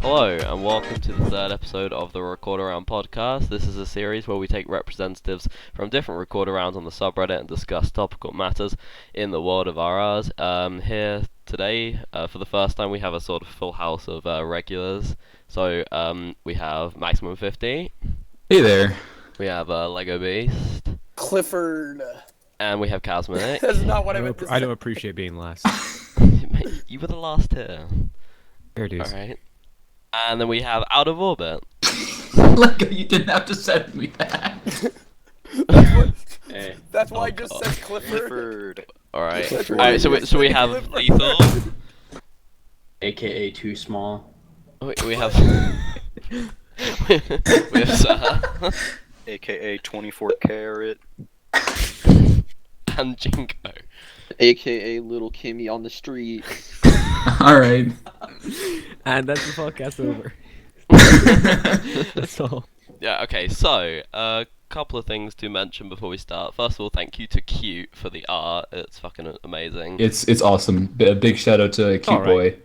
Hello, and welcome to the third episode of the Record Around podcast. This is a series where we take representatives from different record arounds on the subreddit and discuss topical matters in the world of RRs. Here today, for the first time, we have a sort of full house of regulars. So, we have Maximum 50. Hey there. We have Lego Beast. Clifford. And we have Casminic. That's not what I meant to say. I don't appreciate being last. Mate, you were the last here. There it is. Alright. And then we have Out of Orbit. Lego, you didn't have to send me that. That's why I just said Clifford. Alright, so we have Lethal. AKA Too Small. We have... we have Sir. AKA 24 Carat. And Jinko. AKA Little Kimmy on the street. Alright. And that's the podcast over. That's all. Yeah, okay, so, a couple of things to mention before we start. First of all, thank you to Cute for the art. It's fucking amazing. It's awesome. A big shout out to Cute Boy.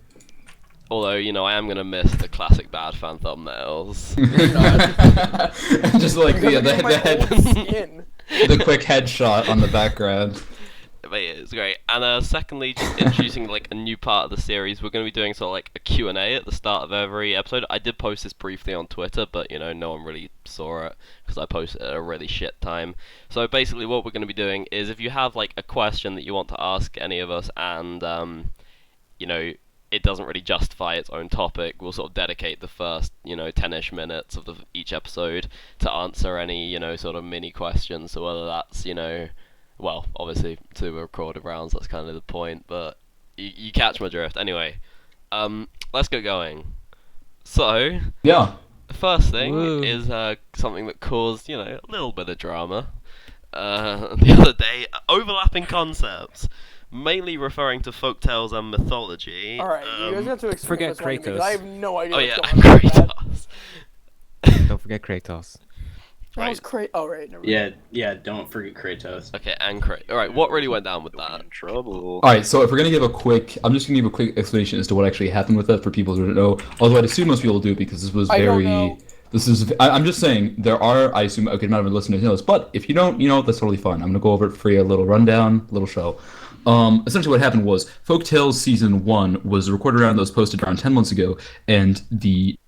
Although, you know, I am gonna miss the classic bad fan thumbnails. Just like the quick headshot on the background. But yeah, it's great. And secondly, just introducing like a new part of the series. We're going to be doing sort of like a Q&A at the start of every episode. I did post this briefly on Twitter, but you know, no one really saw it because I posted it at a really shit time. So basically what we're going to be doing is if you have like a question that you want to ask any of us and you know, it doesn't really justify its own topic, we'll sort of dedicate the first, you know, 10-ish minutes of each episode to answer any, you know, sort of mini questions. So whether that's, you know, well, obviously, to recorded rounds, that's kind of the point, but you catch my drift. Anyway, let's get going. So, yeah, the first thing is something that caused, you know, a little bit of drama. The other day, overlapping concepts, mainly referring to folktales and mythology. Alright, you guys have to explain forget this one to me, 'cause Kratos. I have no idea Oh what's yeah, going on with that. Kratos. Don't forget Kratos. That was Oh, right, never mind. Yeah, don't forget Kratos. Okay, and Kratos. Alright, what really went down with that? In trouble. Alright, so if we're gonna give a quick, I'm just gonna give a quick explanation as to what actually happened with that for people who don't know. Although I'd assume most people do because this was I don't very. know. I'm just saying there are, I assume, a good amount of listeners who know this, but if you don't, you know, that's totally fine. I'm gonna go over it for you, a little rundown, little show. Essentially what happened was Folktales Season 1 was recorded around that was posted around 10 months ago, and the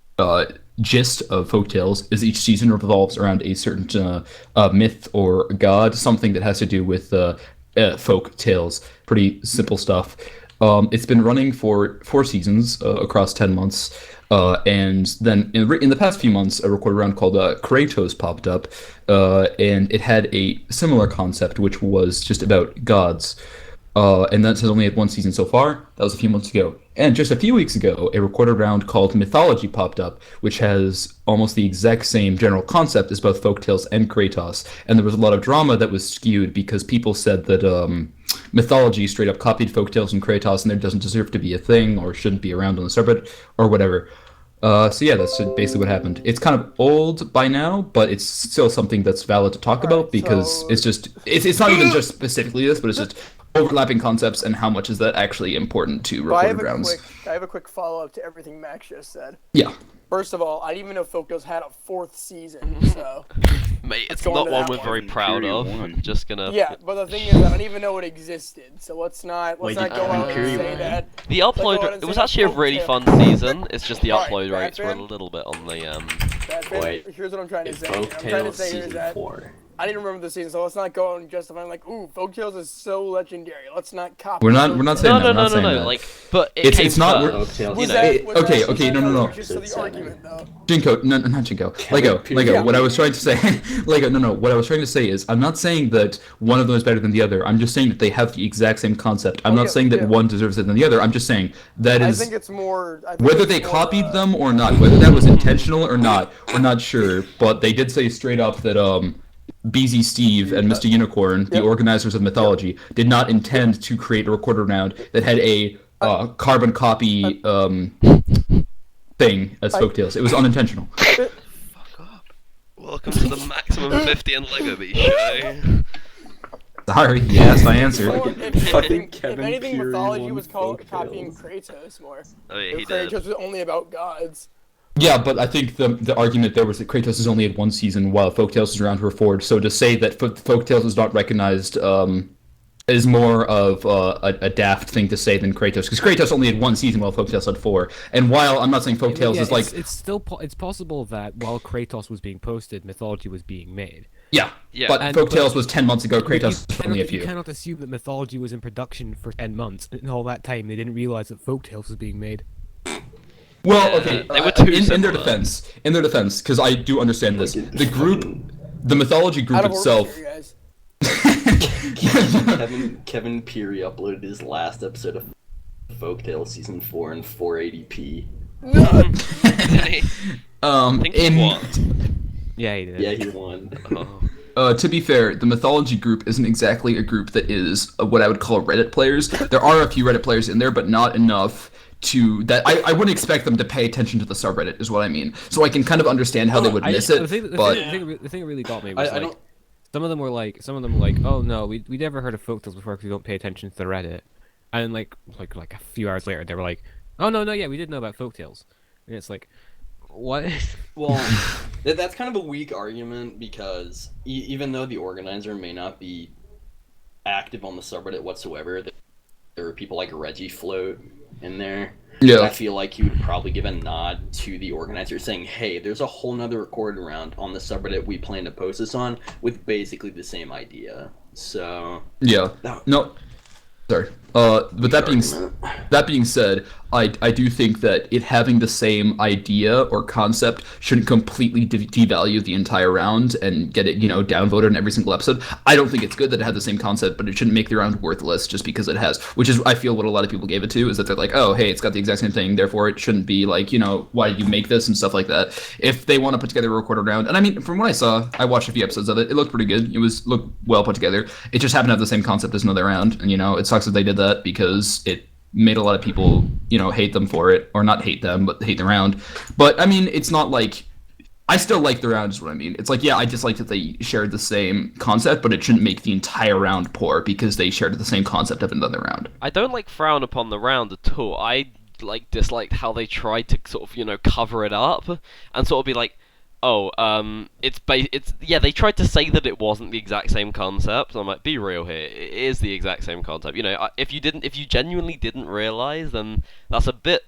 gist of Folktales is each season revolves around a certain myth or god, something that has to do with folk tales. Pretty simple stuff. It's been running for 4 seasons across 10 months, and then in the past few months, a record round called Kratos popped up, and it had a similar concept, which was just about gods. And that has only had 1 season so far. That was a few months ago. And just a few weeks ago, a recorded round called Mythology popped up, which has almost the exact same general concept as both Folktales and Kratos. And there was a lot of drama that was skewed because people said that Mythology straight up copied Folktales and Kratos and it doesn't deserve to be a thing or shouldn't be around on the subreddit or whatever. So yeah, that's basically what happened. It's kind of old by now, but it's still something that's valid to talk about because it's not even just specifically this, but it's just overlapping concepts and how much is that actually important to recorded rounds. I have a quick follow-up to everything Max just said. Yeah. First of all, I didn't even know Folktales had a 4th season, so... Mate, it's not one we're very proud of. Just gonna... Yeah, but the thing is, I don't even know it existed, so let's not go out and say that. The upload, it was actually a really fun season, it's just the upload rates were a little bit on the, Here's what I'm trying to say. I'm trying to say is that I didn't remember the season, so let's not go and justify like, ooh, Folktales is so legendary. Let's not copy. We're not saying No, that. no, we're not no, saying no. that. Like, but It's not. first, Folktales. you Was know. that, was okay, that, was okay, that no. just to the Episode argument, though. Jinko, no, not Jinko. Lego. Yeah. What I was trying to say, Lego. No. What I was trying to say is, I'm not saying that one of them is better than the other. I'm just saying that they have the exact same concept. I'm Oh, not yeah, saying that yeah. one deserves it than the other. I'm just saying that I is think it's more. whether they copied them or not, whether that was intentional or not, we're not sure. But they did say straight up that BZ Steve and Mr. Unicorn, the Yep. organizers of Mythology, did not intend to create a recorder round that had a carbon copy thing as Folktales. It was unintentional. Welcome to the maximum 50 and Lego Bee show. Sorry, yes, I answered. If Kevin anything, Fury mythology won was called Folktales. copying Kratos more. Oh yeah, he If did. Kratos was only about gods. Yeah, but I think the argument there was that Kratos has only had one season while Folktales is around for 4. So to say that Folktales is not recognized is more of a daft thing to say than Kratos, because Kratos only had one season while Folktales had 4. And while I'm not saying Folktales Yeah, is like it's still it's possible that while Kratos was being posted, Mythology was being made. yeah, Yeah. but And- Folktales was 10 months ago. But you Kratos was only a you few. cannot assume that Mythology was in production for 10 months, and all that time they didn't realize that Folktales was being made. Well, Yeah, okay. they were too in their similar. defense, because I do understand this. The group, the Mythology group Out of order itself. here, guys. Kevin Peary uploaded his last episode of Folktales season 4 in 480p. I think he won. Yeah, he did. Yeah, he won. Oh. To be fair, the Mythology group isn't exactly a group that is what I would call Reddit players. There are a few Reddit players in there, but not enough to that. I wouldn't expect them to pay attention to the subreddit, is what I mean. So I can kind of understand how they would miss it. The thing that really got me was I like, don't- some of them were like, oh no, we never heard of Folktales before because we don't pay attention to the Reddit, and like a few hours later they were like, oh no, yeah, we did know about Folktales, and it's like, what? Well, that's kind of a weak argument because even though the organizer may not be active on the subreddit whatsoever, there are people like Reggie Float in there. Yeah. I feel like he would probably give a nod to the organizer saying, hey, there's a whole nother recording round on the subreddit we plan to post this on with basically the same idea. So Yeah. No. No. Sorry. But that being said, I do think that it having the same idea or concept shouldn't completely devalue the entire round and get it, downvoted in every single episode. I don't think it's good that it had the same concept, but it shouldn't make the round worthless just because it has, which is, I feel, what a lot of people gave it to, is that they're like, oh, hey, it's got the exact same thing, therefore it shouldn't be like, why did you make this and stuff like that. If they want to put together a recorded round, and I mean, from what I saw, I watched a few episodes of it, it looked pretty good. It looked well put together. It just happened to have the same concept as another round, and, it sucks that they did that because it made a lot of people, hate them for it, or not hate them, but hate the round. But I mean, it's not like I still like the round, is what I mean. It's like, yeah, I just like that they shared the same concept, but it shouldn't make the entire round poor because they shared the same concept of another round. I don't frown upon the round at all. I disliked how they tried to sort of cover it up and sort of be like, oh, they tried to say that it wasn't the exact same concept. I'm like, be real here. It is the exact same concept. If you genuinely didn't realize, then that's a bit,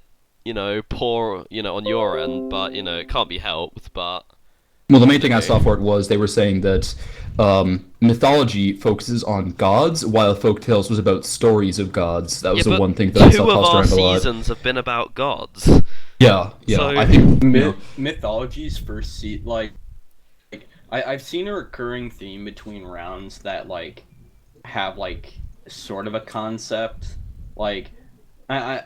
poor, on your end. But it can't be helped. But Well, the main thing I saw for it was they were saying that mythology focuses on gods, while Folktales was about stories of gods. That was the but one thing that I two saw of tossed our around a lot. seasons have been about gods. Yeah. So- I think Mythology's first I've seen a recurring theme between rounds that have sort of a concept. I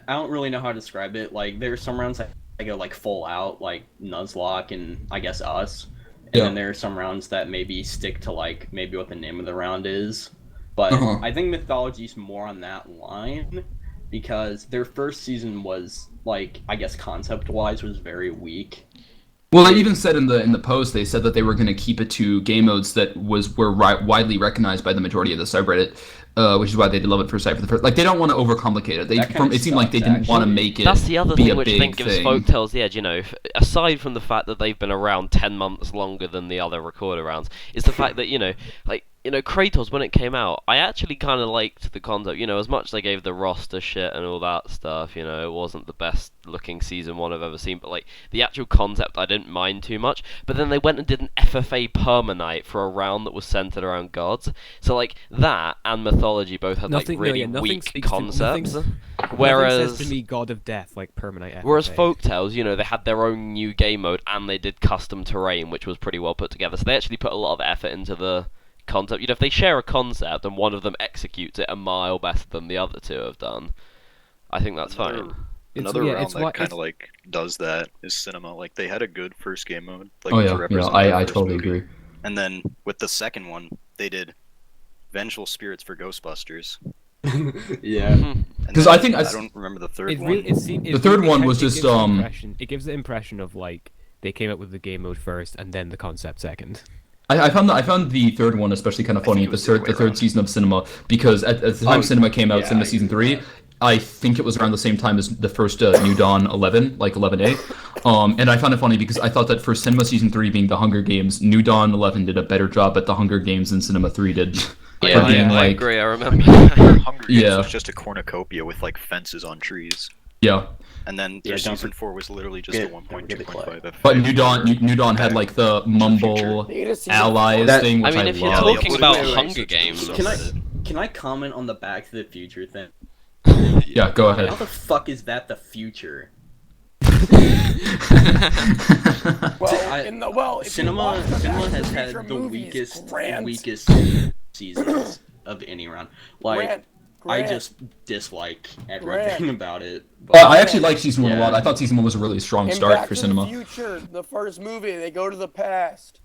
don't really know how to describe it. There's some rounds that go full out, like Nuzlocke and I guess Us. And then there are some rounds that maybe stick to maybe what the name of the round is. But I think Mythology's more on that line because their first season was I guess concept wise was very weak. Well, they even said in the post, they said that they were going to keep it to game modes that were widely recognized by the majority of the subreddit, which is why they did love it for the first. They don't want to overcomplicate it. It seemed like they didn't want to make it. That's the other be thing a which I big think gives thing. Folktales the edge, aside from the fact that they've been around 10 months longer than the other recorder rounds, is the fact that, you know, Kratos, when it came out, I actually kind of liked the concept. You know, as much as they gave the roster shit and all that stuff, you know, it wasn't the best looking season 1 I've ever seen, but, like, the actual concept I didn't mind too much. But then they went and did an FFA Permanite for a round that was centered around gods. So, like, that and Mythology both had, like, really weak concepts. Whereas... Nothing says to me God of Death, like Permanite FFA. Whereas Folktales, you know, they had their own new game mode and they did custom terrain, which was pretty well put together. So they actually put a lot of effort into the concept. You know, if they share a concept and one of them executes it a mile better than the other two have done, I think that's fine. Another round that kind of like does that is Cinema. Like they had a good first game mode. Like, Oh to yeah, represent I their first totally movie. agree. And then with the second one, they did Vengeful Spirits for Ghostbusters. Yeah. Because I think I don't remember the third It one. really, The third one was just, It gives the impression of like they came up with the game mode first and then the concept second. I found the third one especially kind of funny. think it was the other way The third around. season of Cinema, because at the time Cinema came out, yeah, Cinema I season agree 3. I think it was around the same time as the first New Dawn 11, like 11A. And I found it funny because I thought that for Cinema season 3 being the Hunger Games, New Dawn 11 did a better job at the Hunger Games than Cinema 3 did. Yeah, For being, I like- agree, I remember. Hunger Games Yeah. was just a cornucopia with like fences on trees. Yeah. And then Yeah, their don't season for- 4 was literally just a don't forget the 1.2.5 FFA. But New Dawn had like the mumble They need a season allies That- thing, I which I, mean, if you're love. talking Wait, about wait, wait, Hunger wait. Games... Can I comment on the Back to the Future thing? Yeah, go ahead. How the fuck is that the future? Well, if you Cinema watch the Back to the has Future had the movies, weakest seasons of any round. Like I Grant, just dislike everything about it. I actually liked season 1 a Yeah. lot. I thought season 1 was a really strong in start Back for to Cinema. the Future, the first movie, they go to the past.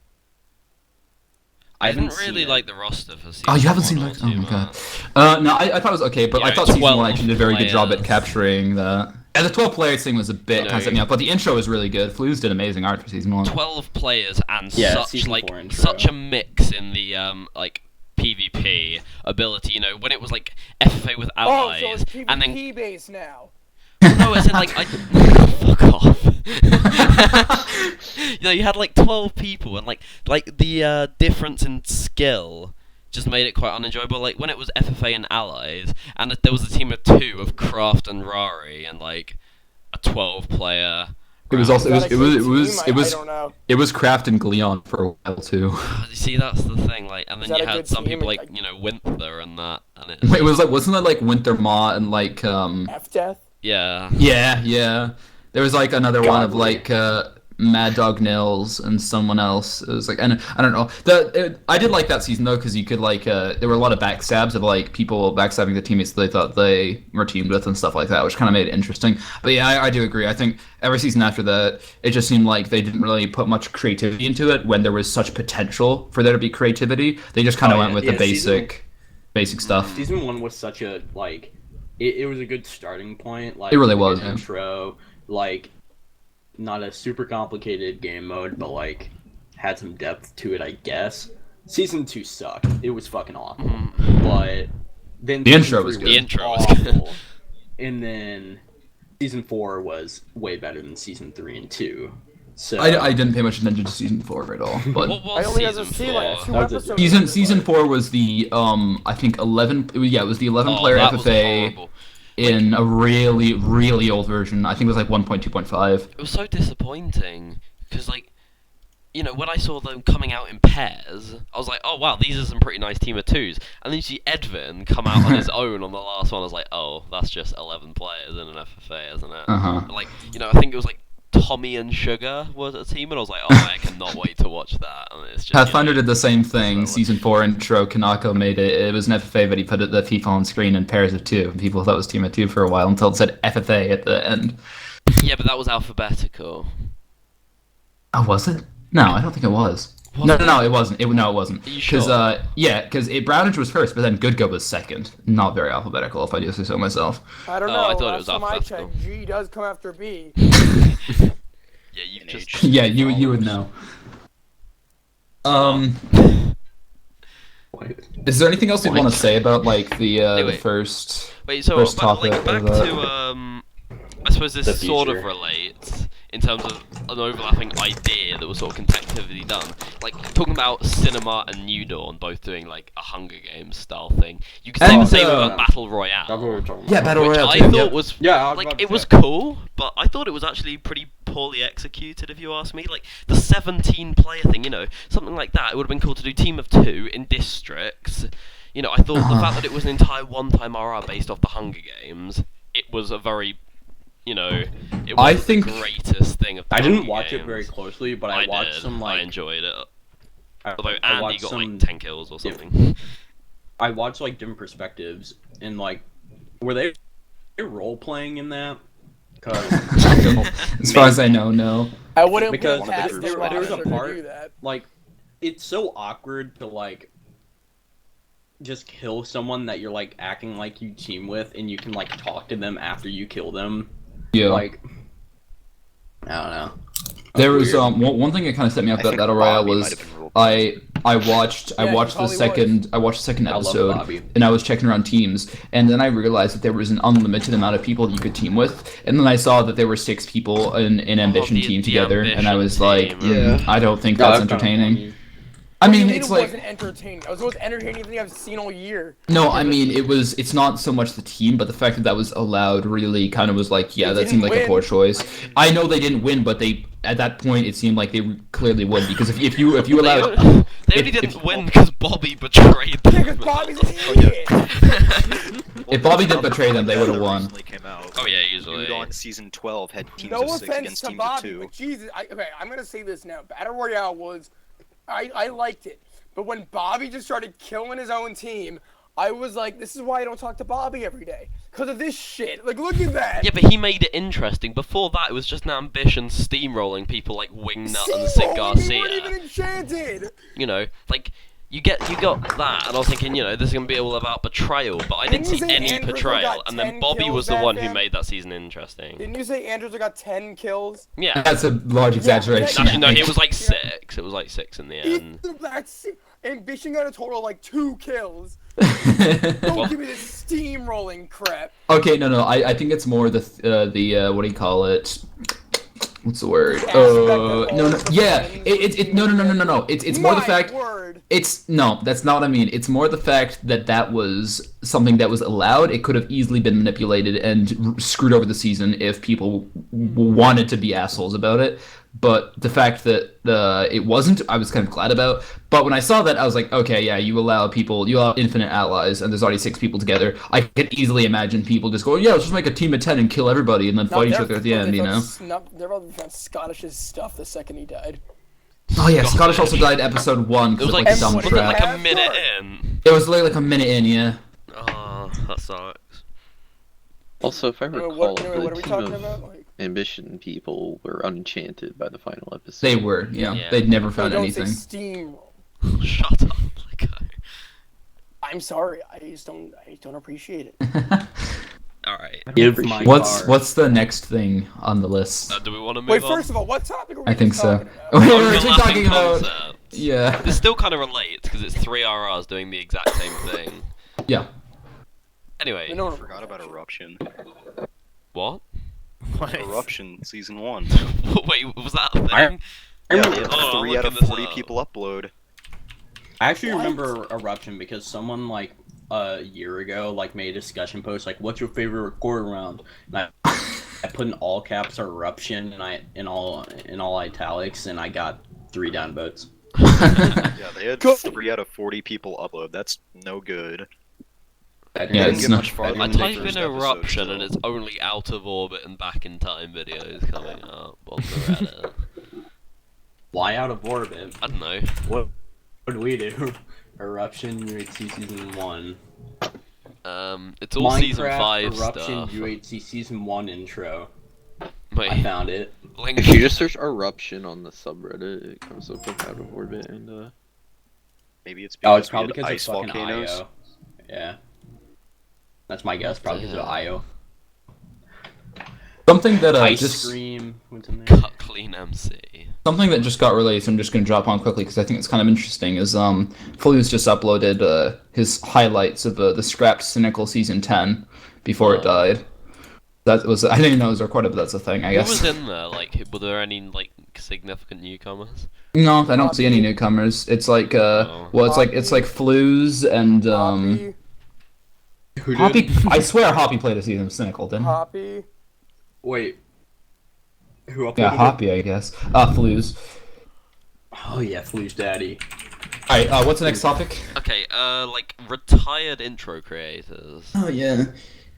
I didn't haven't really seen like the roster for season Oh, you haven't 1 seen or like? Oh 2, my god. man. No, I thought it was okay, but You I know, thought season 1 12 actually did a very good job at players. capturing that. And the 12 players thing was a bit No. kind of set me up, but the intro was really good. Flues did amazing art for season 1. 12 players and Yeah, such season like 4 intro. such a mix in the like PvP ability. You know, when it was like FFA with Oh, so allies, it's PvP and then based now. no, it's in like fuck off. You know, you had like 12 people, and like the difference in skill just made it quite unenjoyable. Like when it was FFA and allies, and there was a team of 2 of Kraft and Rari, and like a 12-player. It was also Is that a good team? it I don't know. was Kraft and Gleon for a while too. You see, that's the thing. Like, and Is then that you a had good some team? people like Like- Winther and that, and it. Wait, it was like wasn't that like Winter Maw and like F Death. Yeah. yeah. There was like another one of like Mad Dog Nils and someone else. It was like, and I don't know. I did like that season though because you could like there were a lot of backstabs of like people backstabbing the teammates that they thought they were teamed with and stuff like that, which kind of made it interesting. But yeah, I do agree. I think every season after that, it just seemed like they didn't really put much creativity into it when there was such potential for there to be creativity. They just kind of went with the basic stuff. Season 1 was such a like it was a good starting point. Like It really a good was, yeah. intro, like not a super complicated game mode, but like had some depth to it, I guess. Season 2 sucked. It was fucking awful. But then The season intro 3 was good. The intro was awful. good. And then season 4 was way better than season 3 and 2. So I didn't pay much attention to season 4 at all, but What I was only had season to see like 4? 2 That was episodes. season of it, season like- 4 was the I think 11. Yeah, it was the 11 player that was FFA horrible. in a really old version. I think it was like 1.2.5. It was so disappointing because, like, you know, when I saw them coming out in pairs, I was like, oh wow, these are some pretty nice team of 2s. And then you see Edvin come out on his own on the last one. I was like, oh, that's just 11 players in an FFA, isn't it? Uh-huh. Like, you know, I think it was like Tommy and Sugar was a team, and I was like, oh, I cannot wait to watch that. And it's just, Pathfinder you know, did the same thing. so- Season 4 intro, Kanako made it. It was an FFA, but he put the FIFA on screen in pairs of 2. People thought it was team of 2 for a while until it said FFA at the end. Yeah, but that was alphabetical. Oh, was it? No, I don't think it was. No, it wasn't. It wasn't. Are you Because sure? because Brownage was first, but then Good Go was second. Not very alphabetical, if I do say so myself. I don't Oh, know. I thought it was Last time I alphabetical. checked, G does come after B. Yeah, you In just. age. Yeah, you would know. Is there anything else you want to say about like the Anyway. first? Wait, so First but, like topic back of, to I suppose this the sort of future. relates in terms of an overlapping idea that was sort of consecutively done. Like, talking about Cinema and New Dawn both doing, like, a Hunger Games style thing. You could say the same about Battle Royale. That's what we're talking about. Yeah, Battle Which Royale I too, thought yeah. was, Yeah, I was about like, to it was say. cool, but I thought it was actually pretty poorly executed, if you ask me. Like, the 17-player thing, you know, something like that, it would have been cool to do team of 2 in districts. You know, I thought the fact that it was an entire one-time RR based off the Hunger Games, it was a very, you know, it I wasn't think- the greatest thing of the I didn't Hunger watch it Games. very closely, but I watched did. some like. I enjoyed it. I Although I Andy watched got some. like 10 kills or something. I watched like different perspectives and like, were they role playing in that? Because As far as I know, no. I wouldn't Because put past there the was a roster to part- do that. like, it's so awkward to like just kill someone that you're like acting like you team with, and you can like talk to them after you kill them. Yeah. Like, I don't know. There was Weird. one thing that kind of set me up I that think Battle Royale Bobby was might have been role I watched Yeah, he the probably second I love episode Bobby. and I was checking around teams and then I realized that there was an unlimited amount of people that you could team with and then I saw that there were 6 people in Ambition the- team the together and I Ambition was like, team. Yeah. I don't think No, that's kinda entertaining. funny. I What do you mean, it's it like wasn't entertaining. That was the most entertaining thing I've seen all year. no, I mean it's not so much the team, but the fact that that was allowed really kind of was like, yeah, They that seemed didn't like a poor win. choice. I know they didn't win, but they at that point it seemed like they clearly would because if you They allowed only if- didn't win because Bobby betrayed them. Yeah, because Bobby's an idiot. if Bobby didn't betray them, they would have that won. recently came out. Oh yeah, usually. New Dawn season 12 had teams No of 6 offense against to teams Bobby, of 2. but Jesus, okay, I'm gonna say this now. Battle Royale was, I liked it, but when Bobby just started killing his own team, I was like, this is why I don't talk to Bobby every day, because of this shit. Like, look at that. Yeah, but he made it interesting. Before that, it was just an Ambition steamrolling people like Wingnut and Sid Steamrolling, they weren't Garcia. even enchanted. You know, like you got that, and I was thinking, you know, this is gonna be all about betrayal, but I didn't Didn't you see say any Andrews betrayal. got And then 10 Bobby kills was the back one who then? made that season interesting. Didn't you say Andrews got 10 kills? Yeah. That's a large exaggeration. Actually, no, I it think. was like 6. It was like 6 in the end. That's Ambition got a total of like 2 kills. Don't give me this steamrolling crap. Okay, no. I think it's more the what do you call it? What's the word? Aspect of No, all no, the yeah. friends It no. It's more the My fact. word. It's no, that's not what I mean. It's more the fact that that was something that was allowed. It could have easily been manipulated and screwed over the season if people wanted to be assholes about it. But the fact that it wasn't, I was kind of glad about. But when I saw that, I was like, okay, yeah, you allow infinite allies, and there's already 6 people together. I could easily imagine people just go, yeah, let's just make a team of 10 and kill everybody, and then fight each other at the end, you know? They're probably found Scottish's stuff the second he died. Oh yeah, Scottish also died episode 1 It because was of like, like dumb was it trap. like a minute in? It was literally like a minute in, yeah. Oh, that sucks. Also, if I Anyway, recall, what are the we team talking of about? Like, Ambition people were unenchanted by the final episode. They were, yeah. Yeah. They'd never no, found don't anything. say steamroll. Shut up, like, I'm sorry, I just don't appreciate it. alright. Give my card. What's the next thing on the list? Do we want to move Wait, on? first of all, what topic are we I think so. talking about? We were Overlapping actually talking about. concepts. Yeah. This still kind of relates because it's 3 RRs doing the exact same thing. Yeah. Anyway, No, I forgot about Eruption. what? What? Eruption season 1. Wait, was that a thing? I Yeah, remember. they had Oh, I'm 3 out of looking this 40 up. people upload. I actually What? remember Eruption because someone like a year ago like made a discussion post like, "What's your favorite record round?" And I put in all caps Eruption and I in all italics, and I got 3 downvotes. Yeah, they had Go- 3 out of 40 people upload. That's no good. I Yeah, Didn't it's get not- much farther I than the type in first episode, eruption so- and it's only out of orbit and back in time videos coming up on the Reddit. Fly out of orbit. I don't know. What do we do? Eruption UHC season 1. It's all season Minecraft 5 Eruption stuff. UHC season 1 intro. I Wait, found it. link. If you just search eruption on the subreddit, it comes up with out of orbit and Maybe it's Oh, because it's probably we had because ice of fucking volcanoes. IO. Yeah. That's my guess, probably because of IO. Something that Ice just Scream. What's in there? Cut clean MC. something that just got released. I'm just gonna drop on quickly because I think it's kind of interesting. Is Fully's just uploaded his highlights of the scrapped Cynical season 10 before it died. That was I didn't even know it was recorded, but that's a thing, I Who was guess. in there? Like, were there any like significant newcomers? No, I don't see any Hoppy. newcomers. It's like Oh. well, it's like Flues and Hoppy, Who Hoppy. did? I swear Hoppy played a season of Cynical, didn't he? Hoppy. Wait. Who uploaded Yeah, it? Hoppy, I guess. Flues. Oh yeah, Flu's daddy. All right, what's the next topic? Okay, like retired intro creators. Oh yeah.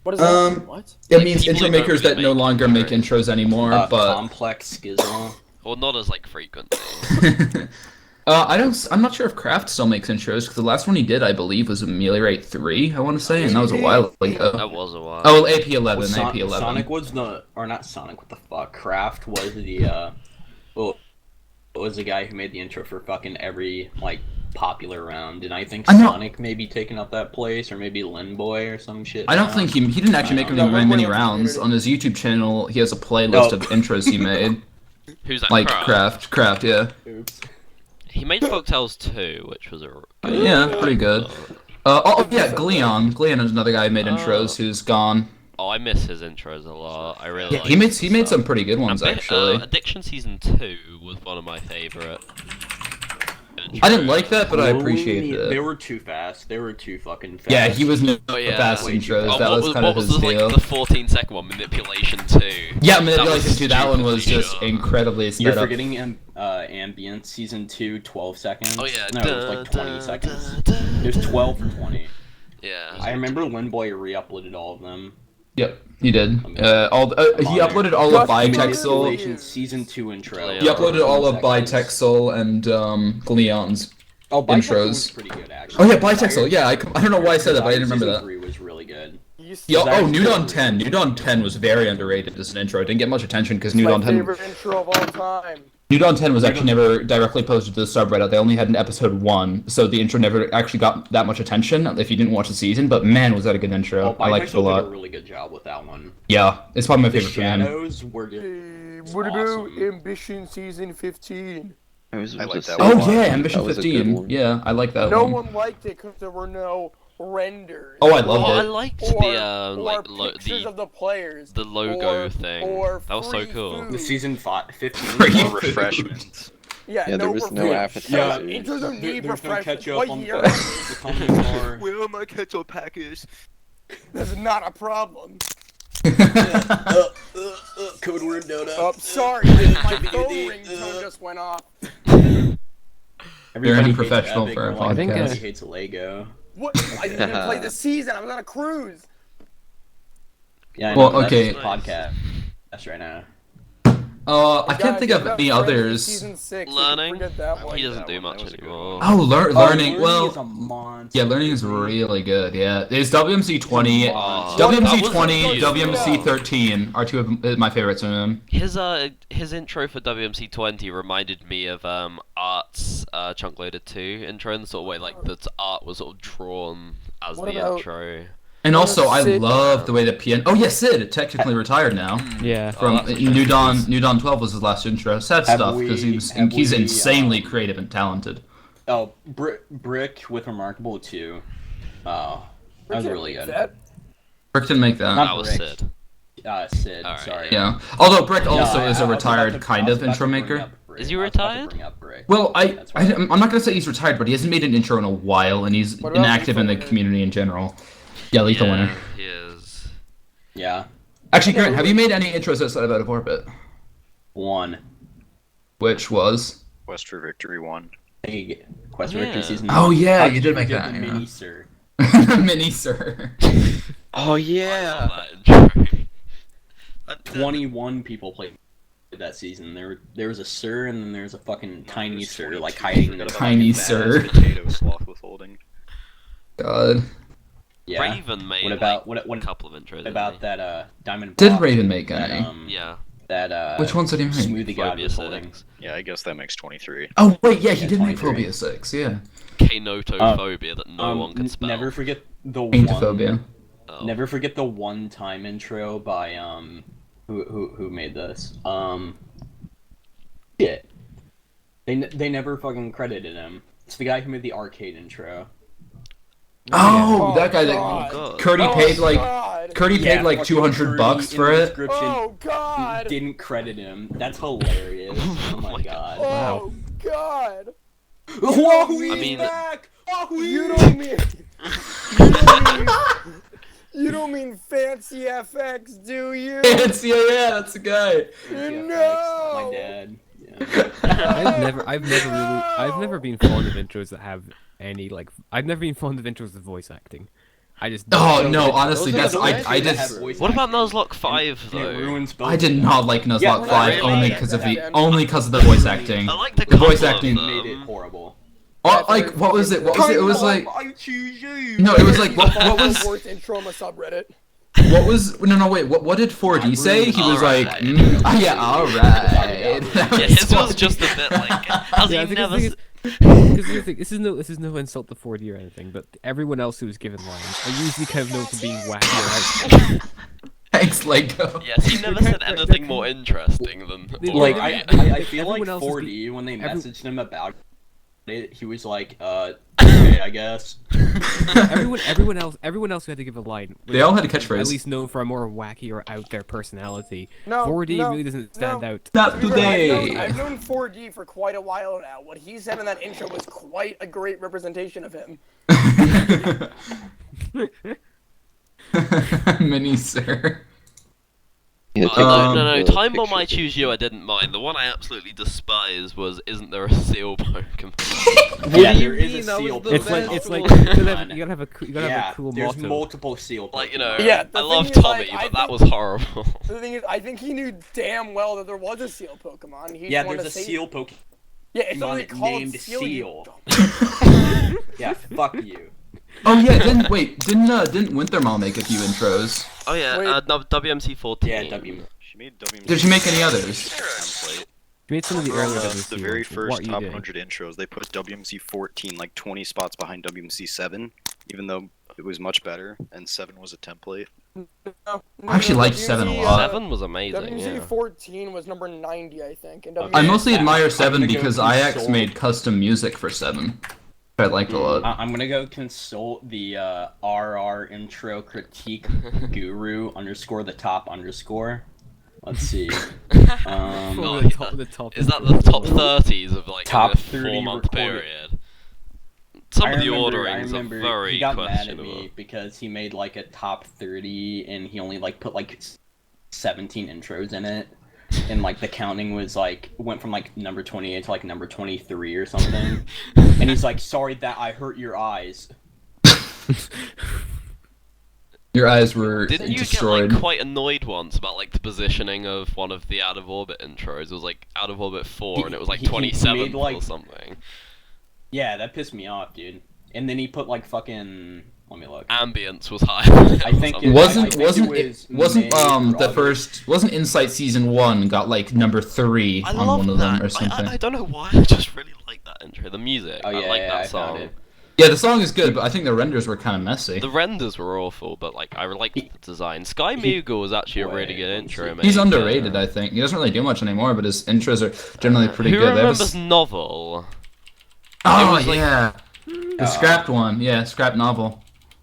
What is that? Um, What? It Like, means people intro who don't makers really that no make longer make intros. intros anymore, but Complex Schism. Or not as like frequently. I'm not sure if Kraft still makes intros because the last one he did, I believe, was Ameliorate 3. I want to say, and that was a while That ago. was a while. Oh, AP11, Well, AP11. Sonic was the, or not Sonic. What the fuck? Kraft was the well, was the guy who made the intro for fucking every like popular round, and I think I know- Sonic maybe taking up that place, or maybe Linboy or some shit. I don't now. think he didn't actually make No, many, many we're- rounds. On his YouTube channel, he has a playlist Oh. of intros he made, Who's that? like Kraft? Kraft, yeah. Oops. He made Folktales 2, which was a Yeah, pretty good. Gleon is another guy who made intros who's gone. Oh, I miss his intros a lot. I really Yeah, like he made his some stuff. pretty good ones actually. Addiction Season 2 was one of my favorite. I didn't like that, but I Only- appreciated They it. were too fast. They were too fucking fast. Yeah, he was no Oh, yeah. fast Way too intros. fast. That what was kind of what his was deal. like the 14-second one, Manipulation 2? Yeah, That Manipulation was 2. That one was stupidly just short. incredibly You're sped up. forgetting Ambient Season 2, 12 seconds. Oh yeah, No, it was like 20 seconds. It was 12 or 20. Yeah. I remember Linboy re-uploaded all of them. Yep, he did. He uploaded all of Bitexel. Manipulation Season 2 intro. He He uploaded all of 15 seconds. Bitexel and Gleon's. Oh, Bitexel was intros. pretty good, actually. Oh yeah, Bitexel. Yeah, I don't know why I said that, but I didn't remember Season that. 3 was really good. Yeah, That oh, was Nudon good. 10. Nudon 10 was very underrated as an intro. It didn't get much attention because My Nudon 10 favorite intro of all time. Nudon 10 was actually never directly posted to the subreddit. They only had an episode 1, so the intro never actually got that much attention if you didn't watch the season. But man, was that a good intro! Oh, I liked it a Bitexel did a lot. really good job with that one. Yeah, it's probably my The favorite for him. shadows were good. What about awesome. Ambition Season 15? I was I like just that saying, Oh yeah, that Ambition was a good 15. one. Yeah, I like that No one. one liked it because there were no renders. Oh, I Oh, loved I it. liked Or, the or like pictures of the players. the logo or- thing. or That was so free cool. food. The season 15. Free No refreshments. Yeah, Yeah, there was no refresh- appetizers. Intros don't There- need there's no refreshments. ketchup What on year? the comments are. Where are my ketchup packets? That's not a problem. Code word Dota. Oh, sorry, my phone ringtone just went off. Everybody hates unprofessional Epic, for a or like, I think, everybody hates Lego. What? I didn't even play the season. I was on a cruise. Yeah, I Well, know, okay. That's the podcast. That's right now. I can't think of any others. Season 6. Learning? Forget that one. He doesn't that do one, much that was a good anymore. Oh, learning. is a Well, monster. yeah, learning is really good. Yeah, there's WMC 20, Oh, WMC that was 20, beautiful. WMC 13 are two of my favorites from him. His intro for WMC 20 reminded me of Art's Chunk Loader 2 intro in the sort of way like the art was sort of drawn as What the about- intro. And also, I Sid. love the way the piano. Oh yeah, Sid technically retired now. Yeah. From that's New Dawn 12 was his last intro. Sad Have stuff because we- have he's we, insanely creative and talented. Oh, Brick with Remarkable 2. Oh, that was really good. That? Brick didn't make that. Not That was Brick. Sid. Sid, Alright, sorry. Yeah. Although Brick also No, is I a was about retired to- kind I was of about intro to bring maker. up Brick. Is he I was about to retired? bring up Brick. Well, That's why. I'm not gonna say he's retired, but he hasn't made an intro in a while, and he's What about inactive in the Lethal Winner? community in general. Yeah, Lethal Winner. He is. Yeah. Actually, Grant, have you made any intros outside of Out of Orbit? One. Which was? Quest for Victory 1. Hey, Quest for Yeah. Victory Season Oh, 1. yeah, How you did make forget that, The yeah. mini, sir. Mini Sir. Oh I yeah. love that intro. 21 people played that season. There was a sir and then there's a fucking tiny sir like hiding in the Tiny Badass Sir. Potato sloth withholding. God. Yeah. Raven made What about like, what a couple of intros. What didn't about he? that Diamond Did Box, Raven make that, any? Yeah. that Which ones did he make? Smoothie God Phobia withholding. 6. Yeah, I guess that makes 23. Oh, wait, yeah, he Yeah, did make 23. Phobia 6, yeah. Kanotophobia that no one can spell. Never forget the Paintophobia. one. Oh. Never forget the one time intro by who made this shit. They never fucking credited him. It's the guy who made the arcade intro. Oh, that guy. God. God. Curdy Oh, paid like God. Curdy Yeah, paid like fucking $200 Curdy for in the it. description Oh God. didn't credit him. That's hilarious. Oh my god. Oh God. Whoa, I mean- back! You don't mean. You don't mean. You don't mean Fancy FX, do you? Yeah, that's the guy. No. My dad. Yeah. I've never been fond of intros that have any like. I've never been fond of intros with voice acting. I just. Oh no, honestly, those that's are the I ones did. that have voice What about acting. Nuzlocke 5 And it though? ruins both I did of them. not like Nuzlocke Yeah, 5 really? only because of the Yeah. voice acting. I liked a The voice couple of acting- them. Made it horrible. Oh, like what was it? What was it? It was like I choose you. no, it was like what was The worst intro on the subreddit. wait, what did 4D say? He was like, Alright. oh, yeah, all right. That Yeah, was his was funny. just a bit like. Has Yeah, I he think never? Because this is no insult to 4D or anything, but everyone else who was given lines are usually kind of known for being wacky or out. Thanks, Lego. Yes, he never said anything more interesting than. Like I feel like Everyone else is 4D when they every- messaged him about it, he was like, okay, I guess. Everyone else who had to give a line. They all had a At catchphrase. least known for a more wacky or out there personality. No, 4D no, really doesn't stand no. out. Not To be fair, today. I've known 4D for quite a while now. What he said in that intro was quite a great representation of him. Mini sir. Yeah, No, the Time Bomb I picture. Choose You I didn't mind. The one I absolutely despise was Isn't There a Seal Pokemon? Yeah, do there you is a mean? That seal. was the It's like best it's like one. you gotta have a cool there's motto. multiple seal. Like, you know, Pokemon. Yeah, the I love thing is, Tommy, like, I but that think- was horrible. The thing is, I think he knew damn well that there was a seal Pokemon. He Yeah, just wanted there's a to say- seal Pokemon Yeah, it's literally called named Seal. you Seal. dumb- Yeah, fuck you. Oh yeah, didn't Wintermall make a few intros? Oh yeah, Wait. WMC 14. Yeah, W. She made WMC Did she make any others? template. You made some of the earlier The WC very ones, but first what are you top doing? 100 intros, they put WMC 14 like 20 spots behind WMC 7, even though it was much better, and 7 was a template. No, I actually liked 7 a lot. 7 was amazing, WMC yeah. 14 was number 90, I think. And Okay. I mostly I'm admire gonna 7 go because consult- IX made custom music for 7. I liked a lot. I'm gonna go consult the RR intro critique guru _ the top _ Let's see. Oh, yeah. The top Is that the top 30s of like Top a 30 4-month recorded. period? Some of the I orderings are remember very he got mad at questionable. me because he made like a top 30 and he only like put like 17 intros in it. And like the counting was like went from like number 28 to like number 23 or something. And he's like, sorry that I hurt your eyes. Your eyes were Didn't you destroyed. get like quite annoyed once about like the positioning of one of the Out of Orbit intros? It was like Out of Orbit 4 and it was like He 27 made, like- or something. Yeah, that pissed me off, dude. And then he put like fucking, let me look. Ambience was higher. I think it- wasn't I think wasn't it it wasn't May or the August. first wasn't Insight season 1 got like number 3 I on love one of that. them or something? I don't know why. I just really like that intro. The music. Oh yeah, I like yeah, that I song. found it. Yeah, the song is good, but I think the renders were kind of messy. The renders were awful, but like I liked the design. Sky he- Moogle was actually a really Wait, good let's intro. see. Mate. He's underrated, I think. He doesn't really do much anymore, but his intros are generally pretty Who good. They have a remembers s- Novel? Oh was like- yeah, the scrapped one. Yeah, scrapped novel.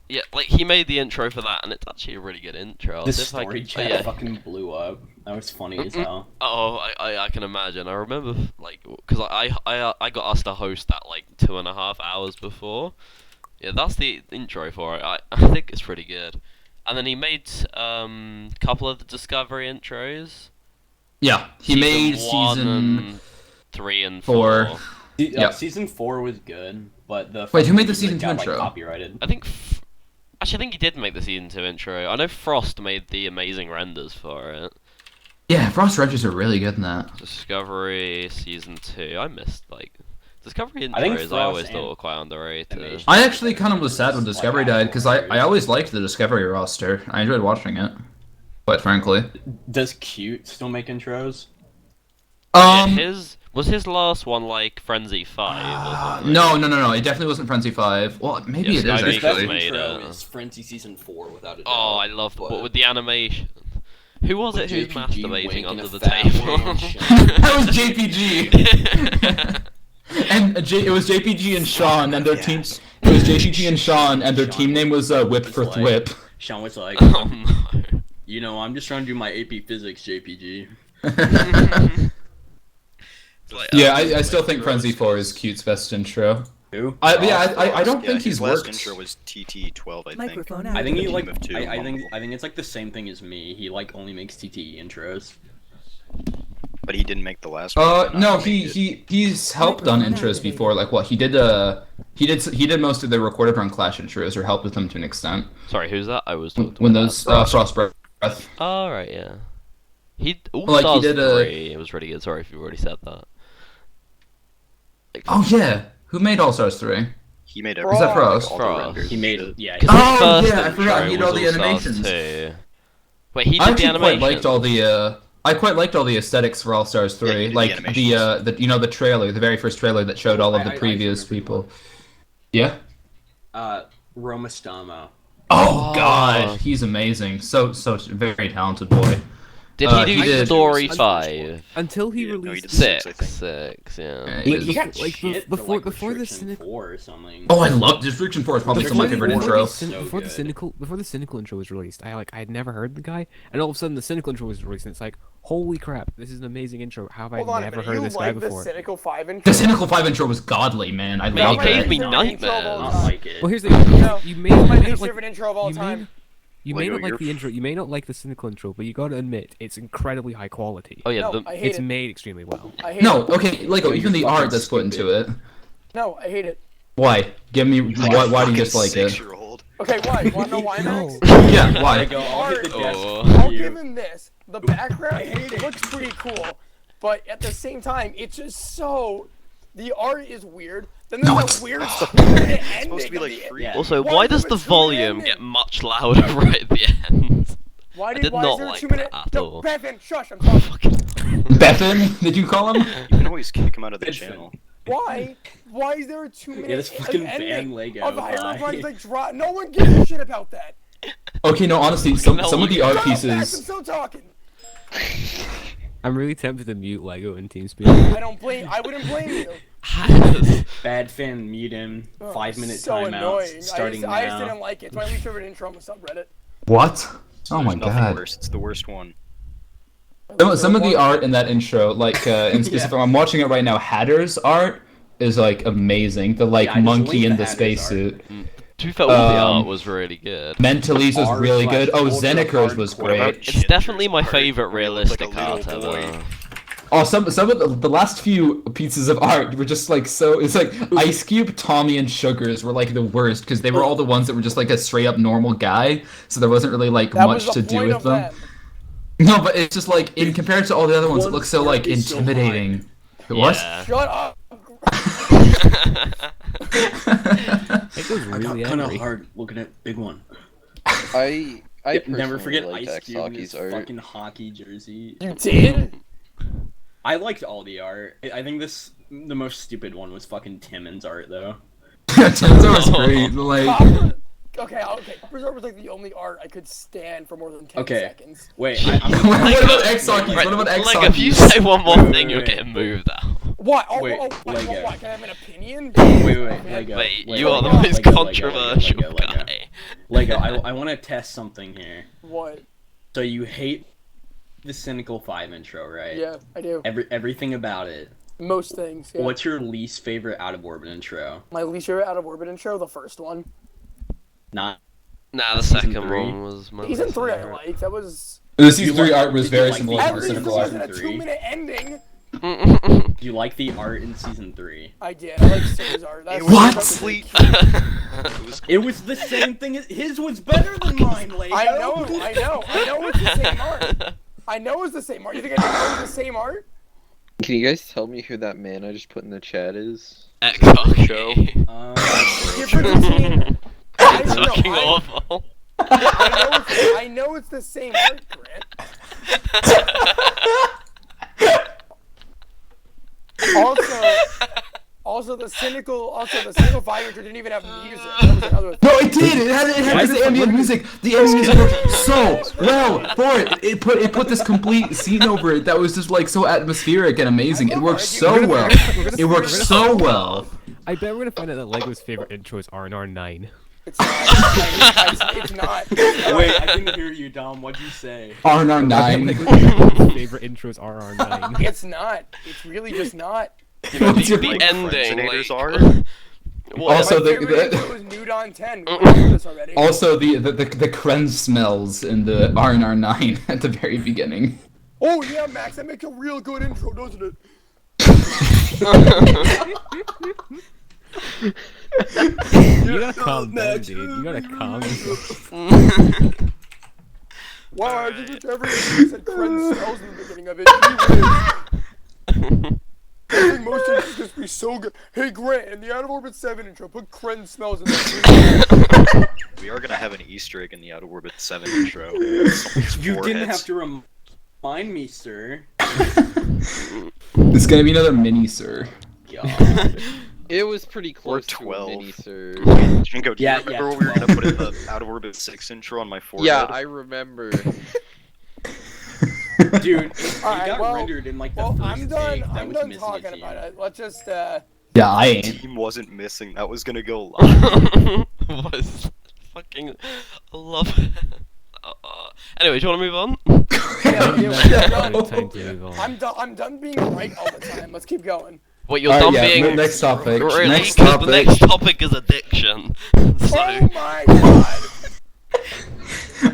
Yeah, like he made the intro for that, and it's actually a really good intro. The I'll see if I story can- chat yeah. fucking blew up. That was funny as hell. Oh, I can imagine. I remember like because I got asked to host that like 2.5 hours before. Yeah, that's the intro for it. I think it's pretty good. And then he made a couple of the Discovery intros. Yeah, he made one season. and 3 and 4. 4. Yeah. Season 4 was good, but the Wait, who made the fucking season music 2 got, like, intro? copyrighted. I think. Actually, I think he did make the season 2 intro. I know Frost made the amazing renders for it. Yeah, Frost renders are really good in that. Discovery season 2. I missed like Discovery I think intros. I Frost always and thought were quite underrated. Animation. I actually kind of was sad when Discovery died because I always liked the Discovery roster. I enjoyed watching it, quite frankly. Does Cute still make intros? Yeah, his last one like Frenzy 5 or something. No. It definitely wasn't Frenzy 5. Well, maybe Yeah, it is Sky Meek actually. made intro it. is Frenzy Season 4 without a doubt. Oh, I love but what with the animation. Who was it with who's JPG masturbating winking under a the fat table? mansion. That was JPG. And it was JPG and Sean, and their teams. It was JPG and Sean, and their team name was Whip for like- Thwip. Sean was like, Oh no. you know, I'm just trying to do my AP Physics, JPG. It's like, Yeah, I still think Frenzy 4 is Cute's best intro. Who? I don't think his he's last worked. intro was TT12, I think. Microphone I think he Team like. of two. I think it's like the same thing as me. He like only makes TTE intros. But he didn't make the last one. No, he's helped on intros before. Like what he did most of the recorded run Clash intros, or helped with them to an extent. Sorry, who's that? I was talking to When my those dad. Frost Breath. Oh, right, yeah. All Like, he Stars did, 3, it was really good. Sorry if you already said that. Like, Oh yeah, who made All Stars 3? He made Was that everything, Frost? all the Frost. renders He and made shit. yeah. His Oh, first yeah, I forgot, he did intro all the was All Stars animations. 2. Wait, he I did the actually quite animation. liked all the I quite liked all the aesthetics for All Stars 3. Yeah, he did the like animations. the trailer, the very first trailer that showed all of the I previous remember people. Yeah. Roma Stamo. Oh Oh. god, he's amazing. So very talented boy. Did he do he did- Story Unfortunate. 5? Until he Yeah, no, he released did six, I think. 6, yeah. He- He got like, shit before- for, like, before the Restriction cynical- 4 or something. Oh, I love Restriction 4 is probably still my favorite Before intro. So Before the good. cynical intro was released, I had never heard the guy, and all of a sudden the cynical intro was released, and it's like, holy crap, this is an amazing intro. How have I Hold on a never minute. heard You of this guy like the before? Cynical 5 intro? The Cynical 5 intro was godly, man. I Man, love he gave that. me Favorite intro of all nightmares. I time. like it. Well, here's the No, you may, That's my you may least not favorite intro of all you may, time. you may Lego, not like you're- the intro. You may not like the cynical intro, but you gotta admit it's incredibly high quality. Oh, yeah, No, the, I hate It's it. made extremely well. I hate No, it. okay, Lego, Yo, even you're the art fucking that's put into stupid. it. No, I hate it. Why? Give me why do you dislike it? 6-year-old. Okay, why? Wanna know why, Max? Yeah, why? Go, I'll hit the desk Oh. for I'll you. give him this. The background looks pretty cool, but at the same time, it's just so. The art is weird. Then there's No, a it's weird not. ending. It's supposed to be like free. Yeah. Also, Why why do does a the 2-minute volume ending? get much louder right at the end? Why I did did why not is there a like 2-minute? that at No, all. Bevin, shush! I'm talking. Bethan, did you call him? You can always kick him out of the It's channel. Why? Why is there a 2-minute Yeah, this fucking ending ban Lego, of bye. Hierophant's like drop? No one gives a shit about that. Okay, no, honestly, some No, of the we- art Shut up, Max, I'm pieces. still talking. I'm really tempted to mute Lego and TeamSpeak. I wouldn't blame you. Bad fan, mute him. Oh, 5-minute so timeout annoying. starting I just now. didn't like it. It's my least favorite intro on the subreddit. What? Oh my There's nothing god. worse. It's the worst one. Some of the art in that intro, like in specific, I'm watching it right now. Hatter's art is like amazing. The like Yeah, I just monkey linked in the the Hatter's spacesuit. To be fair, all the Um, art was really good. Mentali's was R really slash good. Oh, ultra Zeneker's was hardcore. great. It's definitely my Ginger's favorite art, where he looked realistic like a art little boy. ever. Oh, some of the last few pieces of art were just like so. It's like Ice Cube, Tommy, and Sugars were like the worst because they were all the ones that were just like a straight up normal guy. So there wasn't really like That much was the to do point with of them. No, but it's just like in compared to all the other ones, it One looks so part like is so intimidating. What? Yeah. Shut up. It goes I got really kind of angry. hard looking at big one. I Never personally forget like Ice X Cube in Hockey's his art. fucking hockey jersey. You did? I liked all the art. I think the most stupid one was fucking Timmons' art though. Tenzo was great. Like, Copper. Okay. Copper's was like the only art I could stand for more than 10 Okay. seconds. Wait, I'm what about X Hockey? Right, What about X like, Hockey? if you say one more Wait, thing, you're wait. getting moved out. What? Oh, Wait, why? Lego. Why? Can I have an opinion? Wait, Lego. Wait, Lego, you are the Lego, most Lego, controversial Lego, Lego, Lego. guy. Lego, I want to test something here. What? So you hate the Cynical 5 intro, right? Yeah, I do. Everything about it. Most things. Yeah. What's your least favorite Out of Orbit intro? My least favorite out of orbit intro? The first one. Not. Nah, the Season second 3? one was my Season least 3 I favorite. liked. That was. The season You 3 like- art was did you very like similar the to At the least it cynical art. wasn't a Season 2-minute ending. Do you like the art in Season 3? I did. I like Sugars art. That's What? that's- Sleep. It was the same thing as his was better than mine, Lego. I know it's the same art. I know it's the same art. You think I didn't know it's the same art? Can you guys tell me who that man I just put in the chat is? X Hockey. Show. Difference between. I It's know, fucking I- awful. I know it's the same art, Grant. Also the cynical 5 intro didn't even have music. That was another thing. No, it did. It had the ambient music. The ambient music worked so well for it. It put this complete scene over it that was just like so atmospheric and amazing. It worked so well. It worked so well. I bet we're gonna find out that Lego's favorite intro is R9. It's not. It's not. Wait, I didn't hear you, Dom. What'd you say? R9. Lego's favorite intro is RR9. It's not. It's really just not. You know, What's your the ending, Frenzinators like- are? What? Also, My the- favorite the- intro was Nude on 10. We went through this already. Also, the Kren smells in the R9 at the very beginning. Oh yeah, Max, that makes a real good intro, doesn't it? You gotta calm down, dude. You gotta calm down. Wow, I just wish everyone said Kren smells in the beginning of it. I think most intros just be so good. Hey Grant, in the Out of Orbit 7 intro, put Kren smells in there. We are gonna have an Easter egg in the Out of Orbit 7 intro. Someone's You didn't foreheads. have to remind me, sir. It's gonna be another mini, sir. God. It was pretty close to a 12. mini, sir. Jinko, do Yeah, you remember yeah, what we were gonna put in the Out of Orbit 6 intro on my forehead? Yeah, I remember. Dude, it Alright, got well- rendered in like the Well, first I'm done. take that I'm was done missing talking a about team. it. Let's just Yeah, I ain't. Team wasn't missing. That was gonna go live. Was fucking I love it. Anyway, do you want to move on? Time to move on. I'm done being right all the time. Let's keep going. What you're Alright, done yeah, being next topic. really? Next 'Cause topic. The next topic is addiction. So Oh my god!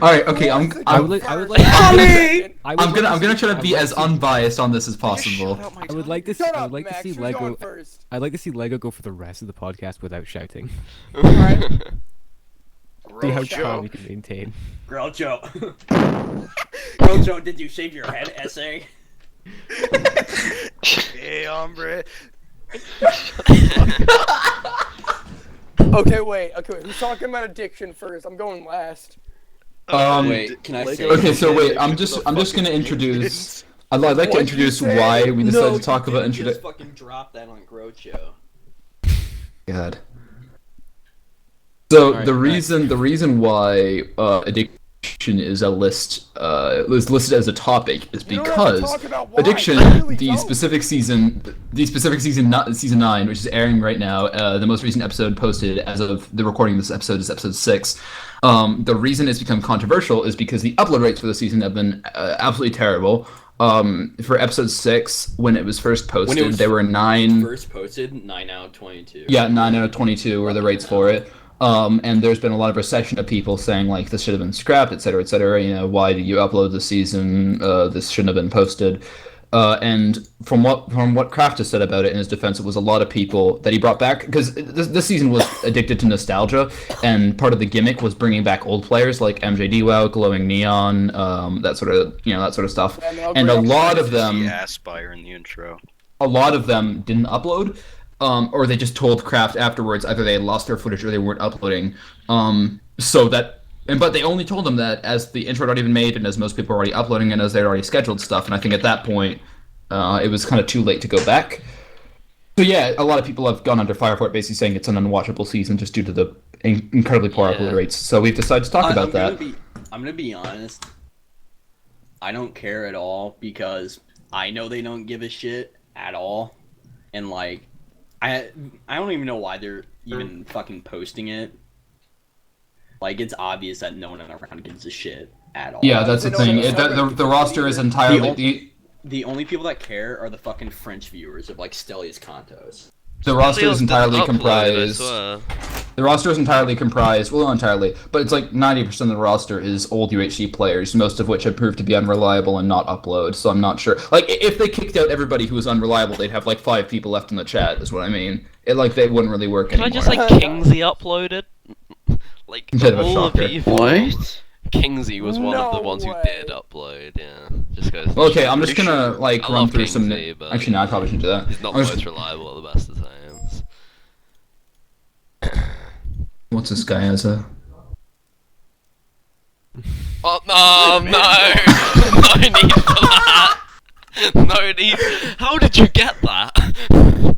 Alright, okay, I'm I would like. Ollie! I'm gonna try to be as unbiased on this as possible. I would like to see. Shut I up, would like Max. to see You're Lego. going first. I'd like to see Lego go for the rest of the podcast without shouting. Alright. See how Joe. calm we can maintain. Girl Joe. Girl Joe, did you shave your head, essay? Hey, hombre. Okay, wait. Who's talking about addiction first? I'm going last. Wait, can I say? Okay, so wait, I'm just gonna introduce. I'd like to What'd you introduce say? why we decided No, to talk you about didn't introduce. just fucking drop that on Groucho. God. So Alright, the reason why addiction is is listed as a topic is You don't have to because talk about why. addiction, You really the don't. specific season, season 9, which is airing right now. The most recent episode posted as of the recording of this episode is episode 6. The reason it's become controversial is because the upload rates for the season have been absolutely terrible. For episode 6, when it was first posted, there were 9. First posted 9 out of 22. Yeah, 9 out of 22 were the rates for it. And there's been a lot of recession of people saying, like, this should have been scrapped, et cetera, et cetera. You know, why did you upload this season? This shouldn't have been posted. And from what Kraft has said about it in his defense, it was a lot of people that he brought back, because this season was addicted to nostalgia, and part of the gimmick was bringing back old players like MJD WoW, Glowing Neon, that sort of stuff. And a lot of them, The Aspire in the intro. a lot of them didn't upload, or they just told Kraft afterwards either they had lost their footage or they weren't uploading. But they only told them that as the intro had already been made and as most people were already uploading and as they'd already scheduled stuff. And I think at that point, it was kind of too late to go back. So yeah, a lot of people have gone under fire for it, basically saying it's an unwatchable season just due to the incredibly poor upload rates. So we've decided to talk about that. I'm gonna be honest. I don't care at all because I know they don't give a shit at all, and like, I don't even know why they're even fucking posting it. Like, it's obvious that no one around gives a shit at all. Yeah, that's the They thing. don't- The roster is entirely The only people that care are the fucking French viewers of like Stelios Cantos. the roster is Leos didn't entirely upload, I comprised. swear. The roster is entirely comprised, well, not entirely, but it's like 90% of the roster is old UHC players, most of which have proved to be unreliable and not upload, so I'm not sure. Like, if they kicked out everybody who was unreliable, they'd have like 5 people left in the chat, is what I mean. They wouldn't really work Can I anymore. just say Kingsley uploaded? Like, Bit of a all the shocker. people. What? Kingsley was one of the No ones who way. did upload, yeah. Just goes. Well, okay, I'm just gonna, like, I run love through some... Kingsley, but Actually, no, I probably shouldn't do that. he's not I'm the just- most reliable at the best of times. What's this guy as a... Oh, no, no! No need for that! No need. How did you get that?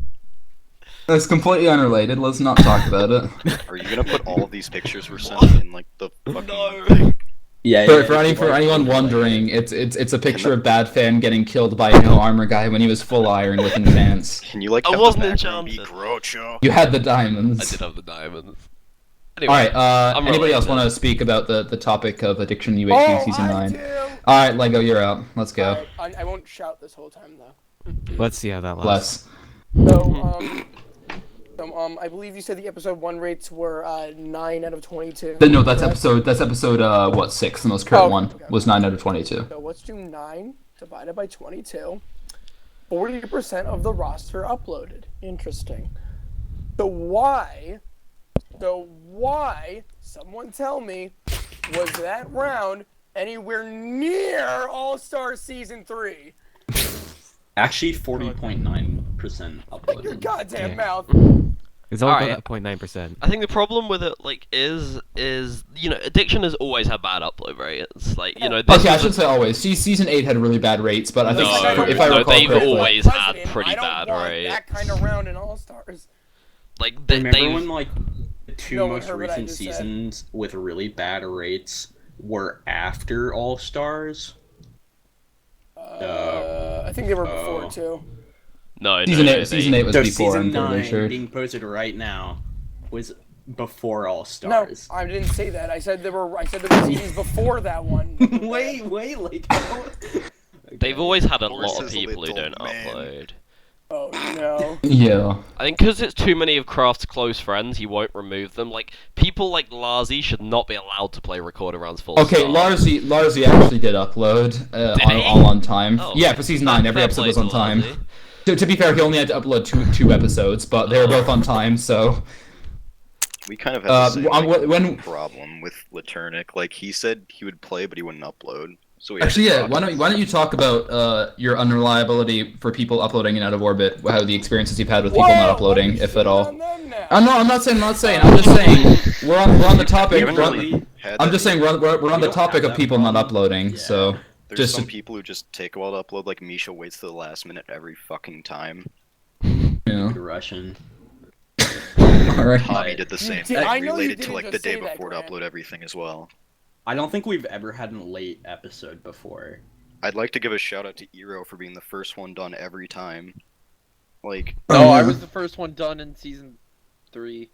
That's completely unrelated, let's not talk about it. Are you gonna put all of these pictures we're sending in like the fucking No. Yeah. For anyone wondering, it's a picture of Bad Fan getting killed by a no armor guy when he was full iron with enchants. Can you like I have wasn't the background be enchanted. Groucho? You had the I diamonds. did have the diamonds. Anyway, All right. I'm Anybody else related. want to speak about the topic of addiction UHC season 9? do. All right, Lego, you're out. Let's go. Alright, I won't shout this whole time though. Let's see how that lasts. Bless. So, I believe you said the episode 1 rates were 9 out of 22. No, that's correct? episode what 6? The most current Oh, one okay. was 9 out of 22. So let's do 9 divided by 22. 40% of the roster uploaded. Interesting. So why, someone tell me, was that round anywhere near All-Star Season 3? Actually, 40.9% Shut your uploaded. goddamn Yeah. mouth. It's all Alright. about 0.9%. I think the problem with it, like, is addiction has always had bad upload rates. It's like, this Okay, I was should say always. Season 8 had really bad rates, but I think No, if I no, recall they've correctly, always had President, pretty I don't bad want rates. that kind of round in All-Stars. like Remember they've when like the two No one most heard what I recent just said. seasons with really bad rates were after All Stars? I think they were before too. no, season no, 8 season 8 was So before. season I'm pretty 9 sure. being posted right now was before All No, Stars. I didn't say that. I said there were seasons before that one. wait, like They've always had a Horse lot of is people who little don't man. upload. Oh no. Yeah. I think because it's too many of Craft's close friends, he won't remove them. Like people like Larzy should not be allowed to play recorder rounds full Okay, stop. Larzy actually did upload Did he? all on time. Oh, Yeah, for season 9, every fair episode play was on to time. Larzy. To be fair, he only had to upload two episodes, but they were both on time, so... We kind of had the same when- problem with Laternic. Like he said he would play, but he wouldn't upload. So we Actually, had yeah, to why don't you talk about your unreliability for people uploading in out of orbit, how the experiences you've had with people not uploading, if at all. I'm not saying. I'm just saying we're on the topic. We haven't really had I'm that. just saying we're on the don't topic have of that people not problem. uploading. Yeah. So There's just some people who just take a while to upload. Like Misha waits to the last minute every fucking time. Russian. all right. Hobby did the same did- thing. I know you Related to didn't like the just day say that, before to Grant. upload everything as well. I don't think we've ever had a late episode before. I'd like to give a shout out to Eero for being the first one done every time. Like, No, I yeah. was the first one done in season 3.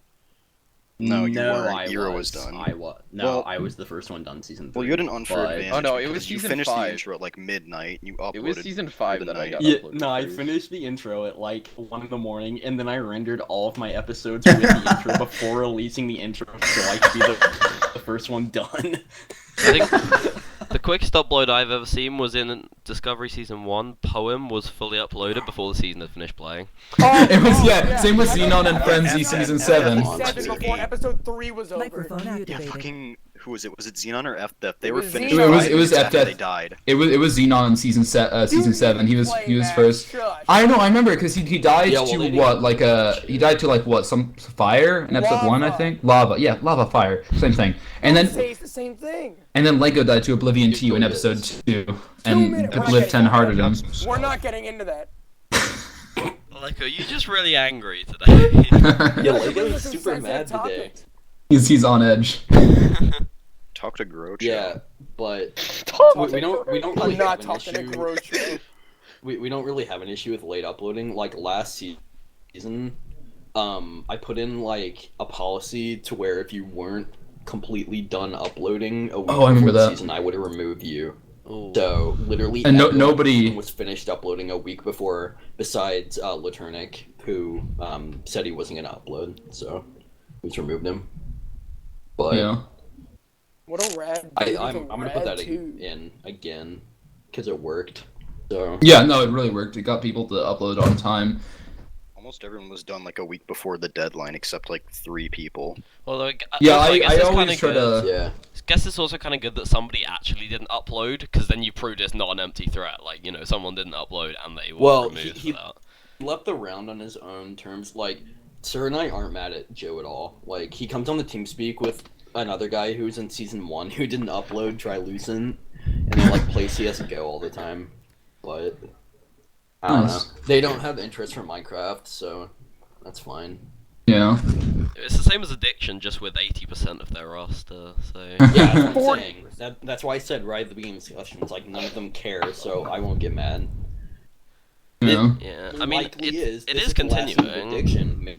No, you weren't. I Eero was done. I was. No, Well- I was the first one done season 3. well, you had an unfair but- advantage. Oh, no, it was because you season finished 5. the intro at like midnight. And you uploaded. It was season 5 the that I night. got Yeah, uploaded no, I first. finished the intro at like 1 in the morning, and then I rendered all of my episodes with the intro before releasing the intro, so I could be the first one done. I think the quickest upload I've ever seen was in Discovery Season 1. Poem was fully uploaded before the season had finished playing. It was same with I Xenon remember and that. Frenzy season 7. Before episode 3 was over. Microphone Yeah, activated. fucking. Who was it? Was it Xenon or FDF? They It were was finished. Xenon. It was after FDF. they died. It was Xenon season season 7. He was first. Shush. I know, I remember because he died Yeah, well, to they what, didn't like he died to like what, some fire in episode 1, I Lava. think. Lava, yeah, lava, fire, same thing. And then Say it's the same thing. Lego died to Oblivion to you in episode 2, and minutes. Obliv 10 hearted him. We're not getting into that. Like, are you just really angry today? Yeah, You're Lego bringing is some super sensitive mad today. topics. He's on edge. Talk to Groucho. Yeah, but we don't really I'm not have an talking to issue. Groucho. We don't really have an issue with late uploading. Like last season, I put in like a policy to where if you weren't completely done uploading a week Oh, I remember before the that. season, I would have removed you. Ooh. So literally, And everyone nobody- was finished uploading a week before, besides Laternic, who said he wasn't gonna upload, so we just removed him. But Yeah. What a rad. I'm dude, gonna put rad that too. in again because it worked. So Yeah, no, it really worked. It got people to upload on time. Almost everyone was done like a week before the deadline, except like 3 people. Well, Yeah, also, I guess it's always kinda try good. to... yeah. Guess it's also kind of good that somebody actually didn't upload, because then you proved it's not an empty threat. Like, someone didn't upload and they were Well, removed he- for that. Left the round on his own terms. Like, Sir and I aren't mad at Joe at all. Like, he comes on the TeamSpeak with another guy who's in season 1 who didn't upload Trilucent, and they like play CS:GO all the time. But I don't Nice. know. They don't have interest for Minecraft, so that's fine. Yeah. It's the same as Addiction, just with 80% of their roster. So Yeah, that's what I'm 40. saying. That's why I said right at the beginning of the discussion, it's like none of them care, so I won't get mad. Yeah. yeah, I mean, Likely it this is the last season of continuing. Addiction,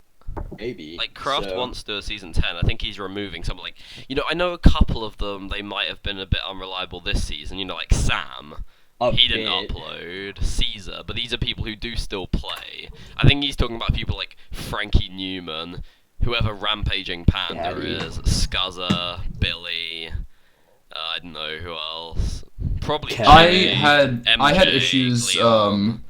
maybe. Like Kraft so. wants to do a season 10. I think he's removing some like I know a couple of them. They might have been a bit unreliable this season. Like Sam. He didn't upload Caesar, but these are people who do still play. I think he's talking about people like Frankie Newman, whoever Rampaging Panda Daddy. is, Scuzzer, Billy. I don't know who else. Probably. Kevin. I Jay, had MJ, issues. Leon.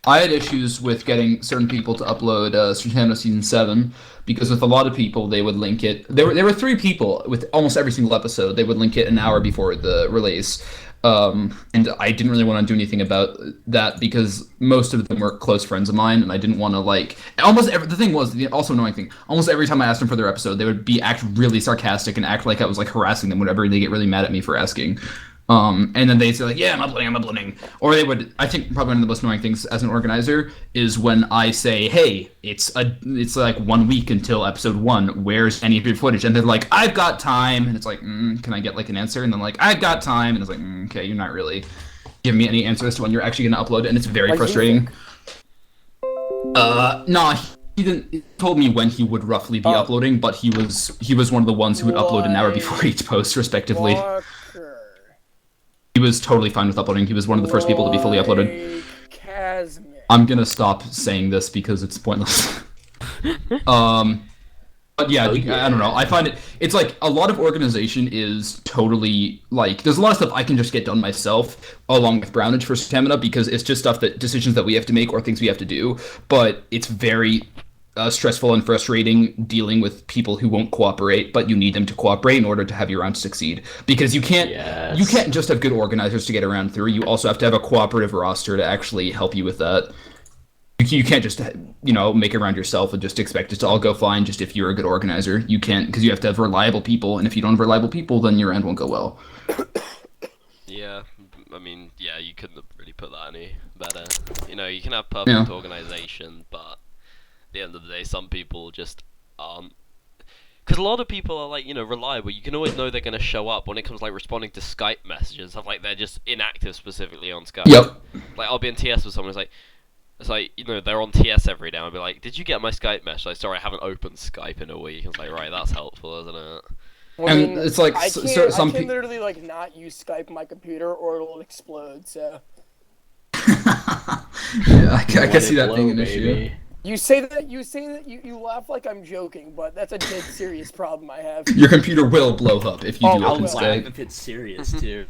I had issues with getting certain people to upload Sertano Season 7 because with a lot of people they would link it. There were 3 people with almost every single episode. They would link it an hour before the release, and I didn't really want to do anything about that because most of them were close friends of mine, and I didn't want to the thing was the also annoying thing. Almost every time I asked them for their episode, they would act really sarcastic and act like I was like harassing them. Whatever, they get really mad at me for asking. And then they'd say like, yeah, I'm uploading. Or they would, I think probably one of the most annoying things as an organizer is when I say, hey, it's like 1 week until episode 1, where's any of your footage? And they're like, I've got time. And it's like, can I get like an answer? And then like, I've got time. And it's like, okay, you're not really giving me any answers to when you're actually going to upload it. And it's very frustrating. No, he didn't. He told me when he would roughly be uploading, but he was one of the ones who would upload an hour before each post, respectively. He was totally fine with uploading. He was one of the first people to be fully uploaded. I'm gonna stop saying this because it's pointless. But yeah, I don't know. I find it's like a lot of organization is totally like there's a lot of stuff I can just get done myself along with Brownage for stamina because it's just decisions that we have to make or things we have to do. But it's very stressful and frustrating dealing with people who won't cooperate, but you need them to cooperate in order to have your round succeed. Because you can't just have good organizers to get around through. You also have to have a cooperative roster to actually help you with that. You can't just make it around yourself and just expect it to all go fine just if you're a good organizer. You can't because you have to have reliable people, and if you don't have reliable people, then your end won't go well. Yeah, I mean, yeah, you couldn't have really put that any better. You can have perfect organization, but at the end of the day, some people just aren't. Because a lot of people are, like, reliable. You can always know they're going to show up when it comes, like, responding to Skype messages. Stuff like they're just inactive specifically on Skype. Yep. Like, I'll be in TS with someone who's like, they're on TS every day. I'll be like, did you get my Skype message? Like, sorry, I haven't opened Skype in a week. It's like, right, that's helpful, isn't it? Well, and it's like, I some can literally, like, not use Skype on my computer or it'll explode, so... Yeah, I can see that being an issue. You say that you laugh like I'm joking, but that's a dead serious problem I have. Your computer will blow up if you do I'll open laugh Skype. if it's serious too.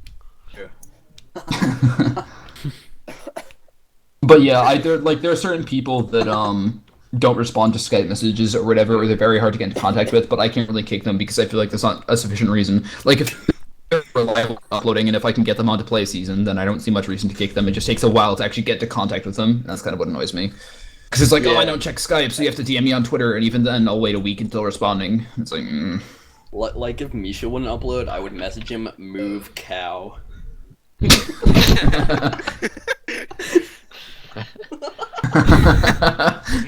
But yeah, there are certain people that don't respond to Skype messages or whatever, or they're very hard to get into contact with. But I can't really kick them because I feel like that's not a sufficient reason. Like if they're reliable uploading, and if I can get them onto play season, then I don't see much reason to kick them. It just takes a while to actually get to contact with them. And that's kind of what annoys me. Because it's like, oh, I don't check Skype, so you have to DM me on Twitter, and even then, I'll wait a week until responding. It's like, Like if Misha wouldn't upload, I would message him, move cow. Wasn't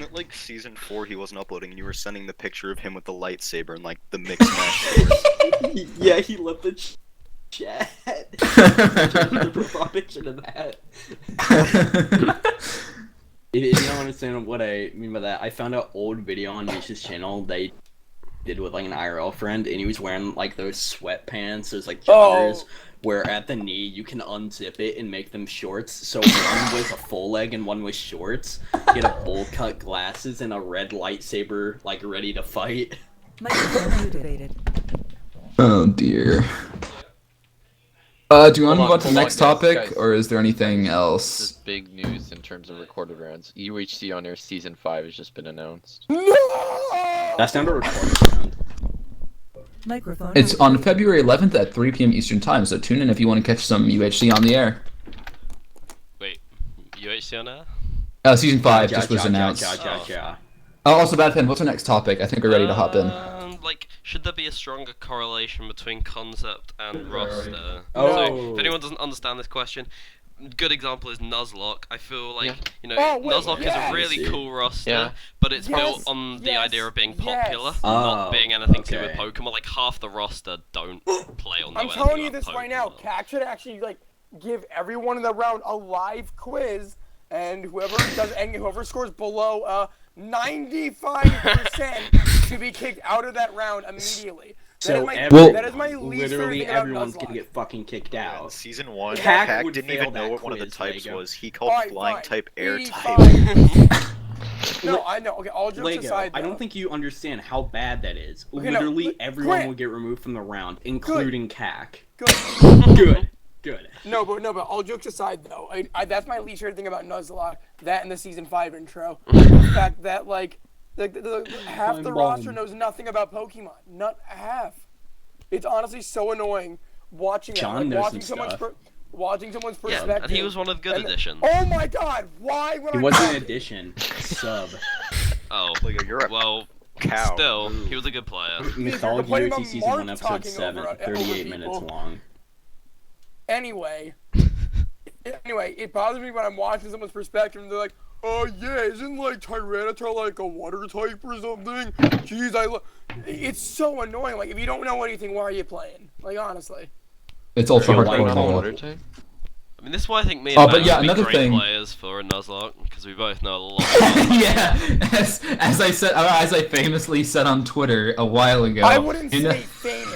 it like season 4 he wasn't uploading and you were sending the picture of him with the lightsaber and like the mixed match? Yeah, he left the chat. The profile picture of that. If you don't understand what I mean by that, I found an old video on Misha's channel they did with like an IRL friend, and he was wearing like those sweatpants, those like joggers, where at the knee you can unzip it and make them shorts. So one was a full leg and one was shorts. He had a bowl cut glasses and a red lightsaber, like ready to fight. oh dear. Do you want to move on to the hold on, next guys, topic, or is there anything This else? is big news in terms of recorded rounds. UHC on Air Season 5 has just been announced. That's not a recorded round. Microphone. It's on February 11th at 3 p.m. Eastern Time, so tune in if you want to catch some UHC on the air. Wait, UHC on air? Season 5 just was announced. Also, Badfan, what's our next topic? I think we're ready to hop in. Like, should there be a stronger correlation between concept and roster? Oh. So, if anyone doesn't understand this question, good example is Nuzlocke. I feel like, Yeah. you know, Oh, wait, Nuzlocke is yes. a really cool roster, Yeah. but it's Yes, built on the yes, idea of being yes. popular, Oh, not being anything to do with okay. Pokemon. Like, half the roster don't play or know I'm anything telling you about this right now. Pokemon. Cat should actually like give everyone in the round a live quiz, and whoever scores below 95% to be kicked out of that round immediately. So That is my least favorite literally thing about everyone's Nuzlocke. gonna get fucking kicked In out. season 1, Cac Cac would didn't fail even know that what one of the quiz, types Lego. was. He called Fine, flying fine. type air 85. type. No, I know. Okay, all jokes Lego, aside, I though. don't think you understand how bad that is. Okay, no, Literally but- everyone Grant. will get removed from the round, including Cac. Good. Good. No, but all jokes aside, though, that's my least favorite thing about Nuzlocke. That and the season 5 intro, the fact that like half the I'm roster bummed. knows nothing about Pokemon. Not half. It's honestly so annoying watching that. John Like, knows watching some someone's stuff. watching someone's Yeah, perspective. and he was one of the good and- additions. Oh my God! Why would He I? wasn't call an it? addition. Sub. Oh, Lego, you're a well, cow. still, he was a good player. Mythology complaining UT about season Mark 1 episode talking 7, over 38 people. minutes long. Anyway, it bothers me when I'm watching someone's perspective and they're like, "Oh yeah, isn't like Tyranitar like a water type or something?" Jeez, it's so annoying. Like if you don't know anything, why are you playing? Like honestly. It's ultra Feel hardcore. like Lego. water type? I mean, this is why I think me Oh, and but Ben yeah, would be another great thing- players for a Nuzlocke, because we both know a lot about Yeah, as I said, as I famously said on Twitter a while ago. I wouldn't you know- say famous.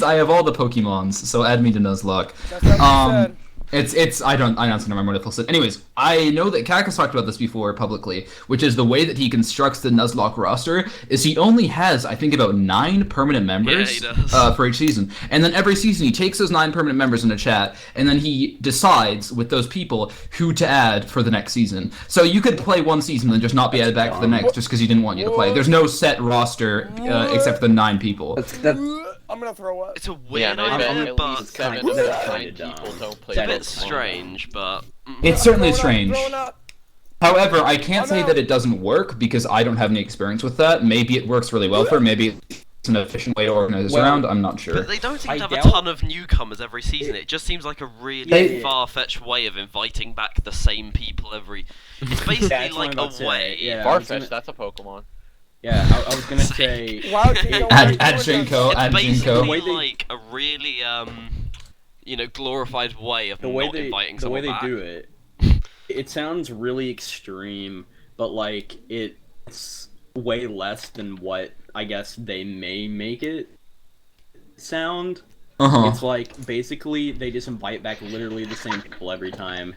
I have all the Pokemons, so add me to Nuzlocke. That's not what you said. I honestly don't remember what it said. Anyways, I know that Kak has talked about this before publicly, which is the way that he constructs the Nuzlocke roster is he only has, I think, about 9 permanent members Yeah, he does. for each season. And then every season he takes those 9 permanent members in a chat, and then he decides with those people who to add for the next season. So you could play one season and just not be added back for the next just because he didn't want you to play. There's no set roster except for the 9 people. I'm gonna throw up. It's a Yeah, weird and I bet idea, at but least 7 kinda- of that's the kinda 9 dumb. people don't play it's a That bit is Pokemon. strange, but... It's certainly Throwing up, strange. throwing up. However, I can't I'm say out. that it doesn't work because I don't have any experience with that. Maybe it works really well for him. Maybe it's an efficient way to organize Well, around. I'm not sure. But they don't seem I to have a doubt- ton of newcomers every season. It just seems like a really They- far-fetched way of inviting back the same people every... It's basically That's what like I'm a about to say, way... yeah. I was Farfetch, gonna- that's a Pokemon. Yeah, I was gonna say. Wow, Jinko, Add why are you doing Jinko, this? add It's Jinko. basically The way they- like a really, you know, glorified way of the way not they inviting the way someone they back. do it, it sounds really extreme, but like it's way less than what I guess they may make it sound. Uh-huh. It's like basically they just invite back literally the same people every time.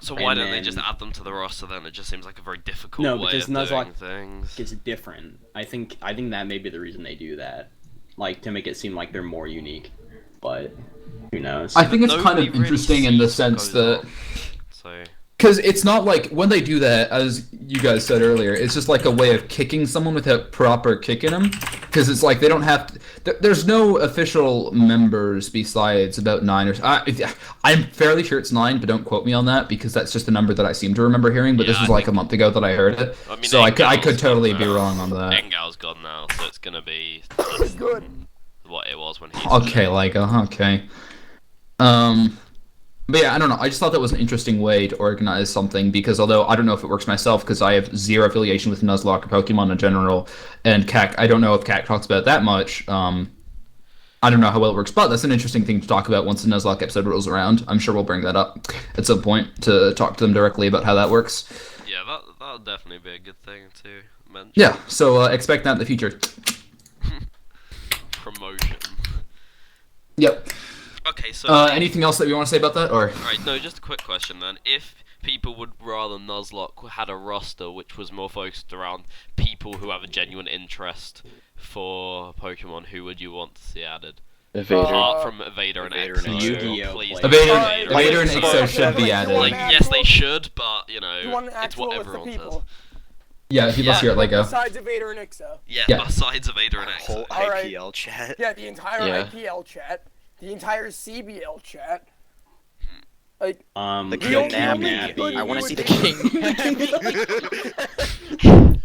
So why And don't they just then- add them to the roster then? It just seems like a very difficult No, way because of doing Nuzlocke things. It's different. I think that may be the reason they do that, like to make it seem like they're more unique. But who knows? I think it's kind Nobody of really interesting in the sees what sense goes that on. So because it's not like when they do that, as you guys said earlier, it's just like a way of kicking someone without proper kicking them. Because it's like they don't have to, there's no official members besides about 9 or I'm fairly sure it's 9, but don't quote me on that because that's just a number that I seem to remember hearing. But Yeah, this was I like a think- month ago that I heard it, I mean, so I could Engal's totally gone be now. wrong on that. Engal's gone now, so it's gonna be Good. what it was when he. Okay, Lego. Okay. But yeah, I don't know. I just thought that was an interesting way to organize something because although I don't know if it works myself because I have zero affiliation with Nuzlocke or Pokemon in general, and CAC, I don't know if CAC talks about it that much. I don't know how well it works, but that's an interesting thing to talk about once the Nuzlocke episode rolls around. I'm sure we'll bring that up at some point to talk to them directly about how that works. Yeah, that'll definitely be a good thing to mention. Yeah, so expect that in the future. Promotion. Yep. Okay, so Anything else that we want to say about that, or? Alright, no, just a quick question then. If people would rather Nuzlocke had a roster which was more focused around people who have a genuine interest for Pokemon, who would you want to see added? Evader. Apart from Evader and Evader Exo. and Yu-Gi-Oh Please players. don't Evader, Evader Evader and Exo. Exo should be added. Like, yes, they should, but, you You know, want an it's actual what list of everyone says. people. Yeah, let's hear it, Lego. Besides Evader and Ixo. Yeah, Yeah. besides Evader and Whole Exo. Alright. IPL chat. Yeah, the entire Yeah. IPL chat, the entire CBL chat. Like, The The only- Nappy. the only I want to good see the thing- king.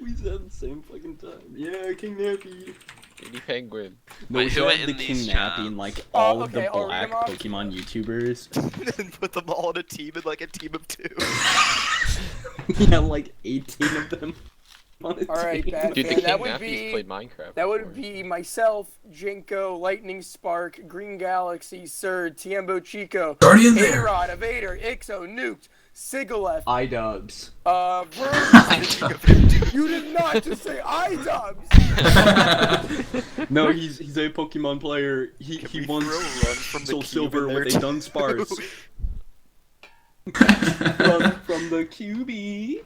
We said the same fucking time. Yeah, King Nappy. Baby penguin. No, Wait, who who are had the in these kidnapping chats? like all of okay, the I'll read black them off. Pokemon YouTubers? And put them all in a team in like a team of 2. Yeah, like 18 of them on a All right, team. bad Dude, the fan. That King would Nappies be played Minecraft. that would before. be myself, Jinko, Lightning Spark, Green Galaxy, Surd, Tiembo Chico, Guardian there. A-Rod, Evader, Ixo, Nuked, Sigalef, iDubbbz. Vern. You did not just say iDubbbz. No, he's a Pokemon player. He we won throw Run from the Soul cube Silver in there with too? a Dunsparce. Run from the QB.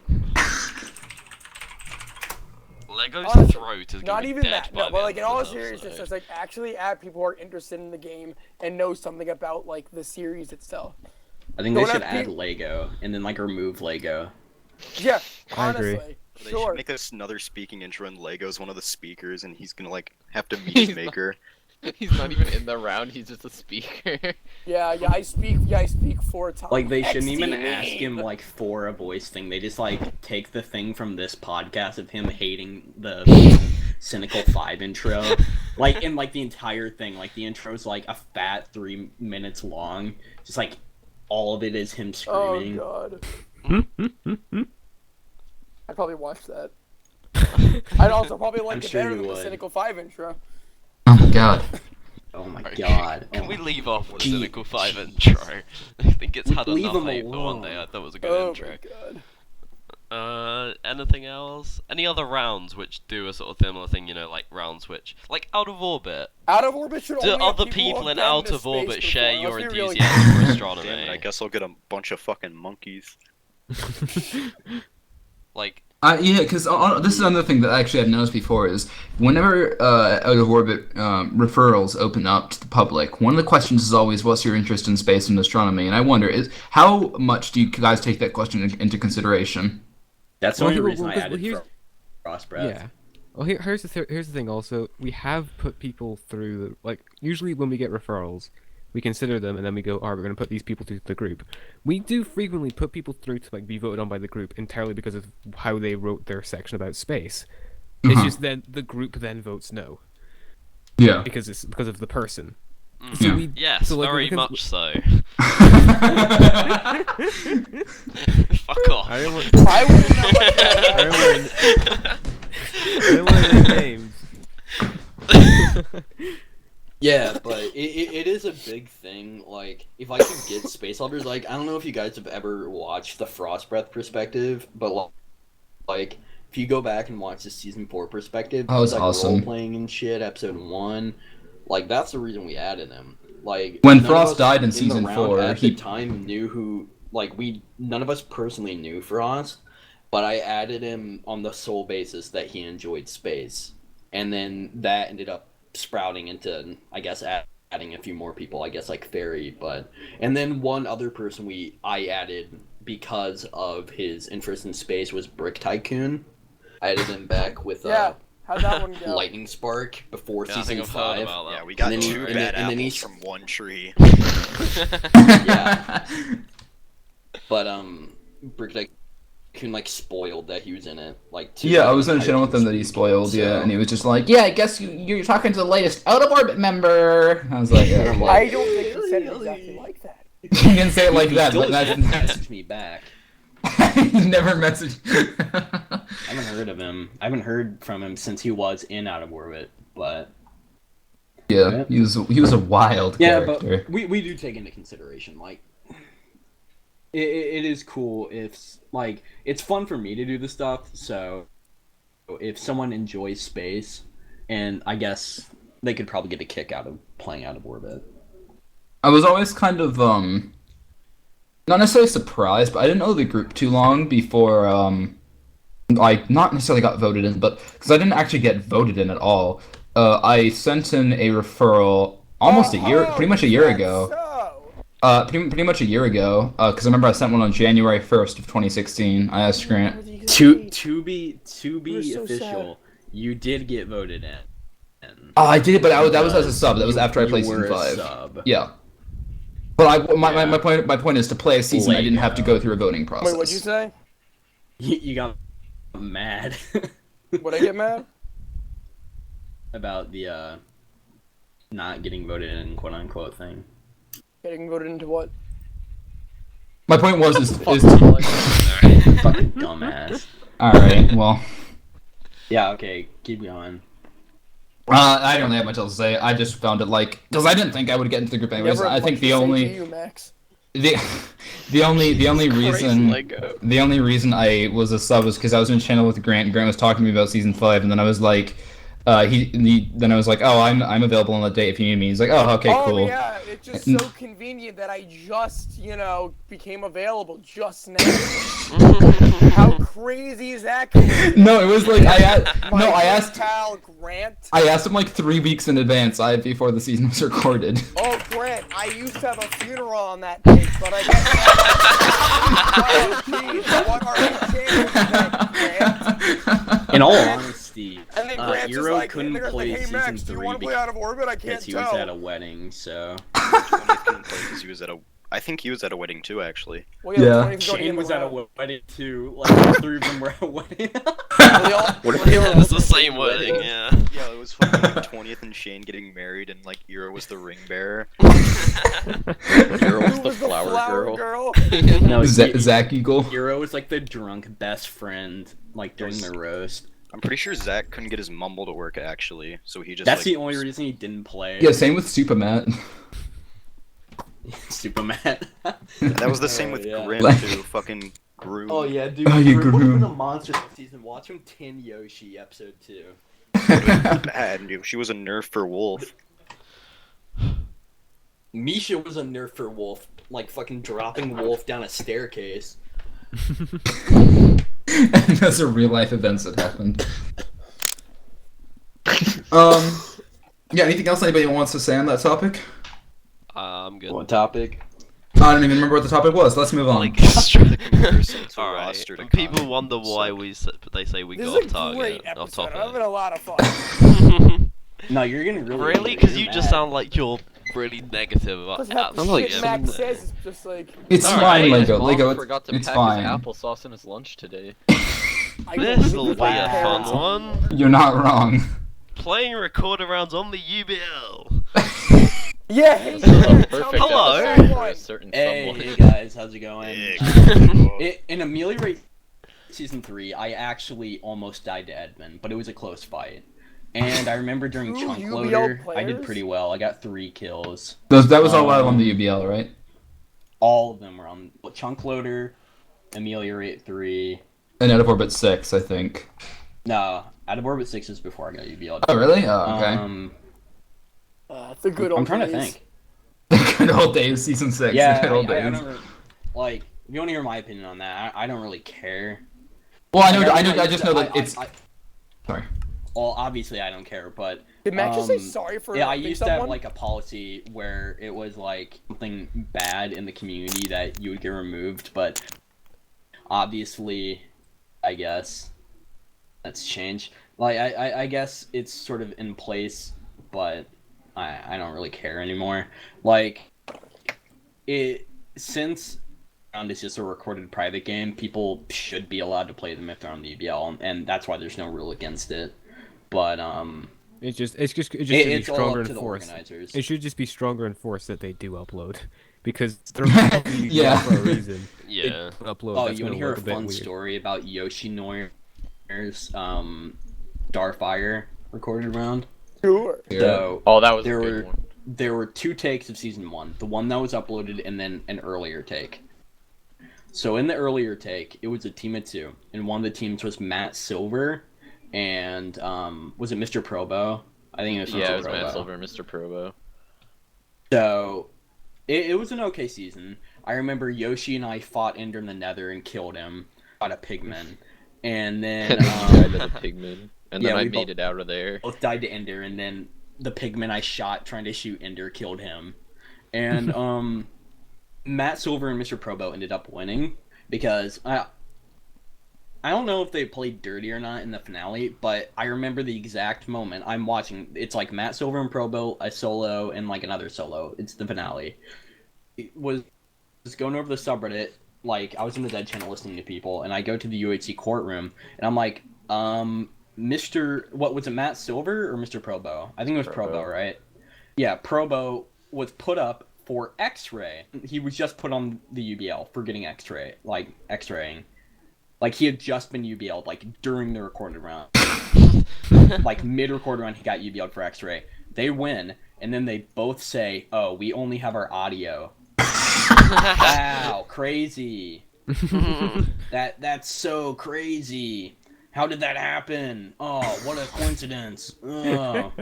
Lego's Honestly, throat is Not gonna be even dead that. by No, the but end like in of all this seriousness, episode. it's like actually add people who are interested in the game and know something about like the series itself. I think they Don't should have add peop- Lego and then like remove Lego. Yeah, I agree. honestly, They sure. should make us another speaking intro and Lego's one of the speakers and he's gonna like have to meet He's his not- maker. He's not even in the round, he's just a speaker. Yeah, I speak 4 times. Like they shouldn't even XD. ask him like for a voice thing. They just like take the thing from this podcast of him hating the Cynical 5 intro. Like in like the entire thing. Like the intro's like a fat 3 minutes long. Just like all of it is him Oh screaming. god. I'd probably watch that. I'd also probably like I'm it sure better you than the would. Cynical 5 intro. Oh my god. Oh my Right, god. Can Oh we my- leave off with Gee- Cynical 5 intro? I think it's had Leave enough him hype for one alone. day. I thought it was a good Oh intro. my god. Anything else? Any other rounds which do a sort of similar thing, you know, like rounds which, like Out of Orbit? Out of Orbit should Do only have other who people have in been Out to of space Orbit share before. your Let's be really enthusiasm for Damn it, I astronomy? guess I'll get a bunch of fucking monkeys. Like, Yeah, because this is another thing that I actually had noticed before is whenever out of orbit referrals open up to the public, one of the questions is always, "What's your interest in space and astronomy?" And I wonder, is how much do you guys take that question into consideration? That's the Well, only well, reason I well, added here's- Frost Breath. Yeah. Well, here's the thing. Also, we have put people through like usually when we get referrals, we consider them and then we go, "All right, we're going to put these people through the group." We do frequently put people through to like be voted on by the group entirely because of how they wrote their section about space. It's Uh-huh. just then the group then votes no Yeah. because it's because of the person. Yeah. yes, so, like, very when it comes- much so. Fuck off. I don't want. I wouldn't know what I that don't want. I don't want to name names. Yeah, but it is a big thing. Like, if I could get space lovers, like, I don't know if you guys have ever watched the Frost Breath perspective, but like, if you go back and watch the season 4 perspective, Oh, it's like awesome. role playing and shit, episode 1, like that's the reason we added him. Like When none of Frost us died in the season round 4, at he- the time knew who. Like none of us personally knew Frost, but I added him on the sole basis that he enjoyed space, and then that ended up sprouting into, I guess, adding a few more people. I guess like Fairy, and then one other person I added because of his interest in space was Brick Tycoon. I added him back with Yeah, how'd that one go? Lightning Spark before Yeah, I think season I've heard 5. about that. Yeah, we got And then he- two and bad then- and then apples he's- from one tree. Yeah. But Brick Tycoon like spoiled that he was in it. Like Yeah, I was on a channel with him that he spoiled, yeah, and he was just like, "Yeah, I guess you're talking to the latest out of orbit member." I was like, yeah, I don't think he said it exactly like that. "You didn't say it like He that, still but didn't that's message me back. he never messaged." I haven't heard of him. I haven't heard from him since he was in Out of Orbit, but Yeah, he was a wild yeah, character. but we do take into consideration like it is cool if like it's fun for me to do the stuff. So if someone enjoys space, and I guess they could probably get a kick out of playing Out of Orbit. I was always kind of not necessarily surprised, but I didn't know the group too long before I not necessarily got voted in, but because I didn't actually get voted in at all. I sent in a referral almost pretty much a year ago. So, Pretty much a year ago, because I remember I sent one on January 1st of 2016. I asked Grant. To be We're so official, you did get voted in. Oh, I did, but that was as a sub. That was after I You played were season a 5. sub. Yeah. But Yeah. my point is to play a season I didn't have to Lego. go through a voting process. wait, what'd you say? You got mad. Would I get mad? about the not getting voted in, quote unquote thing. Getting voted into what? My point was Fucking dumbass. all right. Well, Yeah. Okay. Keep going. I don't really have much else to say. I just found it because I didn't think I would get into the group anyways. Never have I think much to the say only to you, Max. the the only reason Lego. the only reason I was a sub was because I was in a channel with Grant. And Grant was talking to me about season 5, and then I was like, then I was like, oh, I'm available on the date if you need me. He's like, oh, okay, Oh cool. yeah, it's just so convenient that I just, became available just now. How crazy is that? No, it was like I My asked pal Grant. I asked him like 3 weeks in advance, before the season was recorded. Oh, Grant, I used to have a funeral on that date, but I guess oh, geez, what are the chances of that, Grant? In all honesty, And then Grant's just Eero like, couldn't and they're play like, hey season Max, do you 3 want to play Out of Orbit? I can't because he was tell. at a wedding. So 20th couldn't play because he was at a. I think he was at a wedding too, actually. Well, Yeah. the 20th is already Shane in the was at a round. wedding too. Like all 3 of them were at a wedding. Well, they all- What if they were It's the all- same wedding, yeah. Yeah, it was fucking like 20th and Shane getting married, and like Eero was the ring bearer. Eero was Who the was flower girl. No, Zach Eagle. Eero was like the drunk best friend, like during the roast. I'm pretty sure Zach couldn't get his mumble to work actually, so he just. That's like, the only reason he didn't play. Yeah, same with Super Matt. Superman. That was the same with Yeah. Grim too. Fucking Gru. Oh yeah, dude. Oh, you Grim grew. was a monster this season. Watch him tin Yoshi episode 2. Bad, dude. She was a nerf for Wolf. Misha was a nerf for Wolf, like fucking dropping Wolf down a staircase. And those are real life events that happened. Yeah, anything else anybody wants to say on that topic? I'm good. What topic? I don't even remember what the topic was. Let's move on. Like, Comparison to alright. roster to People comment. wonder why they say we This got off is a target, great off episode. I'm topic. having a lot of fun. No, you're getting really. Really? Because you just sound like you're really negative about Because half the absolutely shit Max everything. says is just like, It's Alright. fine, His Lego. Mom Lego, forgot to it's pack fine. his applesauce in his lunch today. I This'll don't be a care. fun one. You're not wrong. Playing recorder rounds on the UBL. Yeah, hey, This is a Grant, perfect tell me Hello. about episode that for a one. certain Hey, someone. hey guys, how's it going? Yeah. In Ameliorate Season 3, I actually almost died to Edmund, but it was a close fight. And I remember during Two Chunk UBL Loader, I did players? pretty well. I got 3 kills. That was all out on the UBL, right? All of them were on Chunk Loader, Ameliorate 3. And out of orbit 6, I think. No, Out of Orbit 6 is before I got UBL. Oh, really? Oh, okay. The good old I'm trying to days. think. The good old days, season 6. Yeah, the good old I days. don't really, like, if you want to hear my opinion on that, I don't really care. Well, I Like, just know that it's. Sorry. Well, obviously I don't care, but Did Max just say sorry for yeah, I helping used to have someone? like a policy where it was like something bad in the community that you would get removed, but obviously, I guess that's changed. Like I guess it's sort of in place, but I don't really care anymore. Like since round is just a recorded private game, people should be allowed to play them if they're on the EBL, and that's why there's no rule against it. But It just should be it's all stronger up to the enforced. organizers. It should just be stronger enforced that they do upload, because they're probably Yeah. for a reason. Yeah. They don't upload. Oh, That's you want gonna to hear a look bit fun weird. story about Yoshinoire's Starfire recorded round? Sure. So Oh, that was a there good were one. there were 2 takes of season 1. The one that was uploaded and then an earlier take. So in the earlier take, it was a team of 2, and one of the teams was Matt Silver and was it Mr. Probo? I think it was Mr. Yeah, it was Probo. Matt Silver and Mr. Probo. So it was an okay season. I remember Yoshi and I fought Ender in the Nether and killed him. Got a pigman. And then And then you died to the pigman. And then yeah, I we made it out of there. both died to Ender, and then the pigman I shot trying to shoot Ender killed him. And Matt Silver and Mr. Probo ended up winning because I don't know if they played dirty or not in the finale, but I remember the exact moment. I'm watching. It's like Matt Silver and Probo, a solo, and like another solo. It's the finale. It was going over the subreddit. Like I was in the Dead channel listening to people, and I go to the UHC courtroom, and I'm like, what was it, Matt Silver or Mr. Probo? I think it was Probo, Probo. right? Yeah, Probo was put up for X-ray. He was just put on the UBL for getting X-raying. Like, he had just been UBL'd, like, during the recorded round. Like, mid-recorded round, he got UBL'd for X-ray. They win, and then they both say, oh, we only have our audio. Wow, crazy. That's so crazy. How did that happen? Oh, what a coincidence. Oh.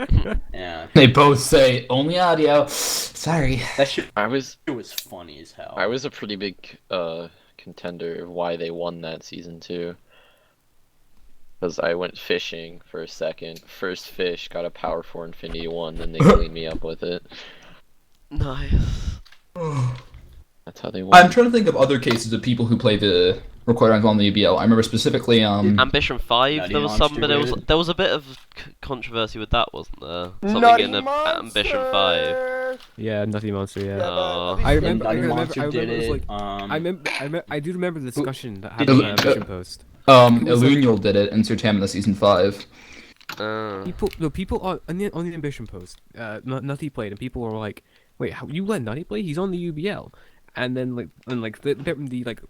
Yeah. They both say only audio. Sorry. That shit I was funny as hell. I was a pretty big contender of why they won that season too. Because I went fishing for a second. First fish, got a Power 4 Infinity 1, then they cleaned me up with it. Nice. That's how they won. I'm trying to think of other cases of people who play the record rounds on the UBL. I remember specifically Ambition 5, Nutty there was some, but Monster there was a bit of controversy with that, wasn't there? Something Nutty in Monster! Ambition 5. Yeah, Nutty Monster. Yeah. Oh. but I at least- remember. I Nutty remember. Monster I remember. did It was it. like. I do remember the discussion that did happened he- on Ambition Post. Illuminal did it in Sir Tamina season 5. People on the Ambition Post, Nutty played, and people were like, "Wait, you let Nutty play? He's on the UBL." And then the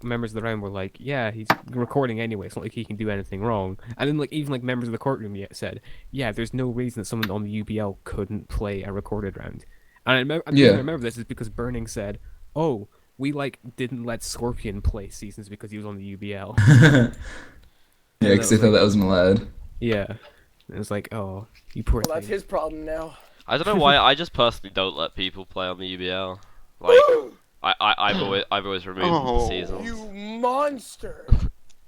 members of the round were like, "Yeah, he's recording anyway. It's not like he can do anything wrong." And then even members of the courtroom said, "Yeah, there's no reason that someone on the UBL couldn't play a recorded round." And I remember this is because Burning said, "Oh, we didn't let Scorpion play seasons because he was on the UBL." Yeah, because they thought that was Malad. Yeah, and it was like, "Oh, you poor Well, that's thing." his problem now. I don't know why, I just personally don't let people play on the UBL. Like, I've always removed the seasons. You monster!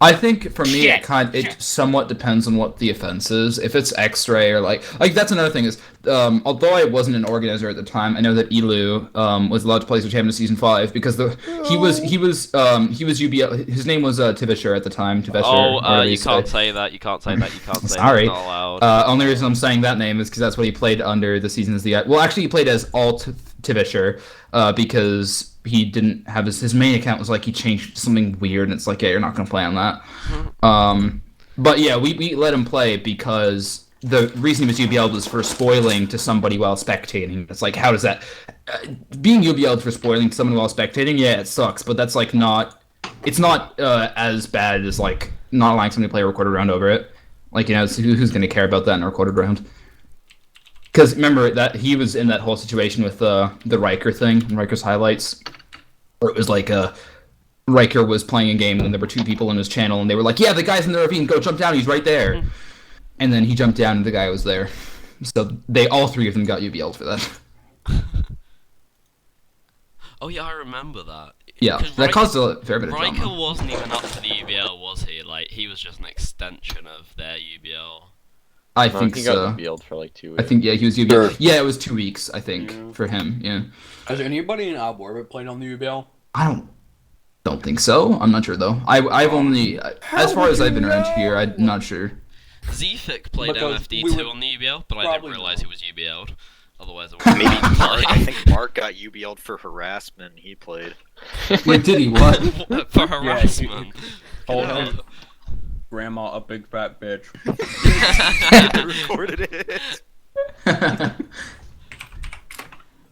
I think for me, it somewhat depends on what the offense is. If it's X-ray or like that's another thing is, although I wasn't an organizer at the time, I know that Elu was allowed to play Sir Tamina season 5 because he was UBL. His name was Tivisher at the time. Tivisher. You can't say that. You can't say that. You can't say Sorry. that. It's not allowed. Only reason I'm saying that name is because that's what he played under the season as well, actually, he played as Alt Tivisher because he didn't have his main account was like he changed something weird, and it's like, yeah, you're not gonna play on that. But yeah, we let him play because the reason he was UBL'd was for spoiling to somebody while spectating. It's like, how does that being UBL'd for spoiling to someone while spectating? Yeah, it sucks, but that's like not. It's not as bad as like not allowing somebody to play a recorded round over it. Like, you know, who's gonna care about that in a recorded round? Because remember that he was in that whole situation with the Riker thing, in Riker's highlights, where it was like Riker was playing a game and there were two people in his channel and they were like, yeah, the guy's in the ravine, go jump down, he's right there. And then he jumped down and the guy was there. So all three of them got UBL'd for that. Oh yeah, I remember that. Yeah, that caused a fair bit of Riker drama. wasn't even up for the UBL, was he? Like, he was just an extension of their UBL. I think he so. got UBL'd for like 2 weeks. I think, yeah, he was UBL. Sure. Yeah, it was 2 weeks, I think, for him, yeah. Has anybody in Out of Orbit played on the UBL? I don't think so. I'm not sure, though. I've only, as far as I've been around here, I'm not sure. Zephic played Because MFD2 we would on the UBL, but I probably didn't realize he was UBL'd. Otherwise, I Maybe wouldn't Mark. I think Mark got UBL'd for harassment. He played. Wait, did he? What? for harassment. Hold on. Grandma, a big fat bitch. I recorded it.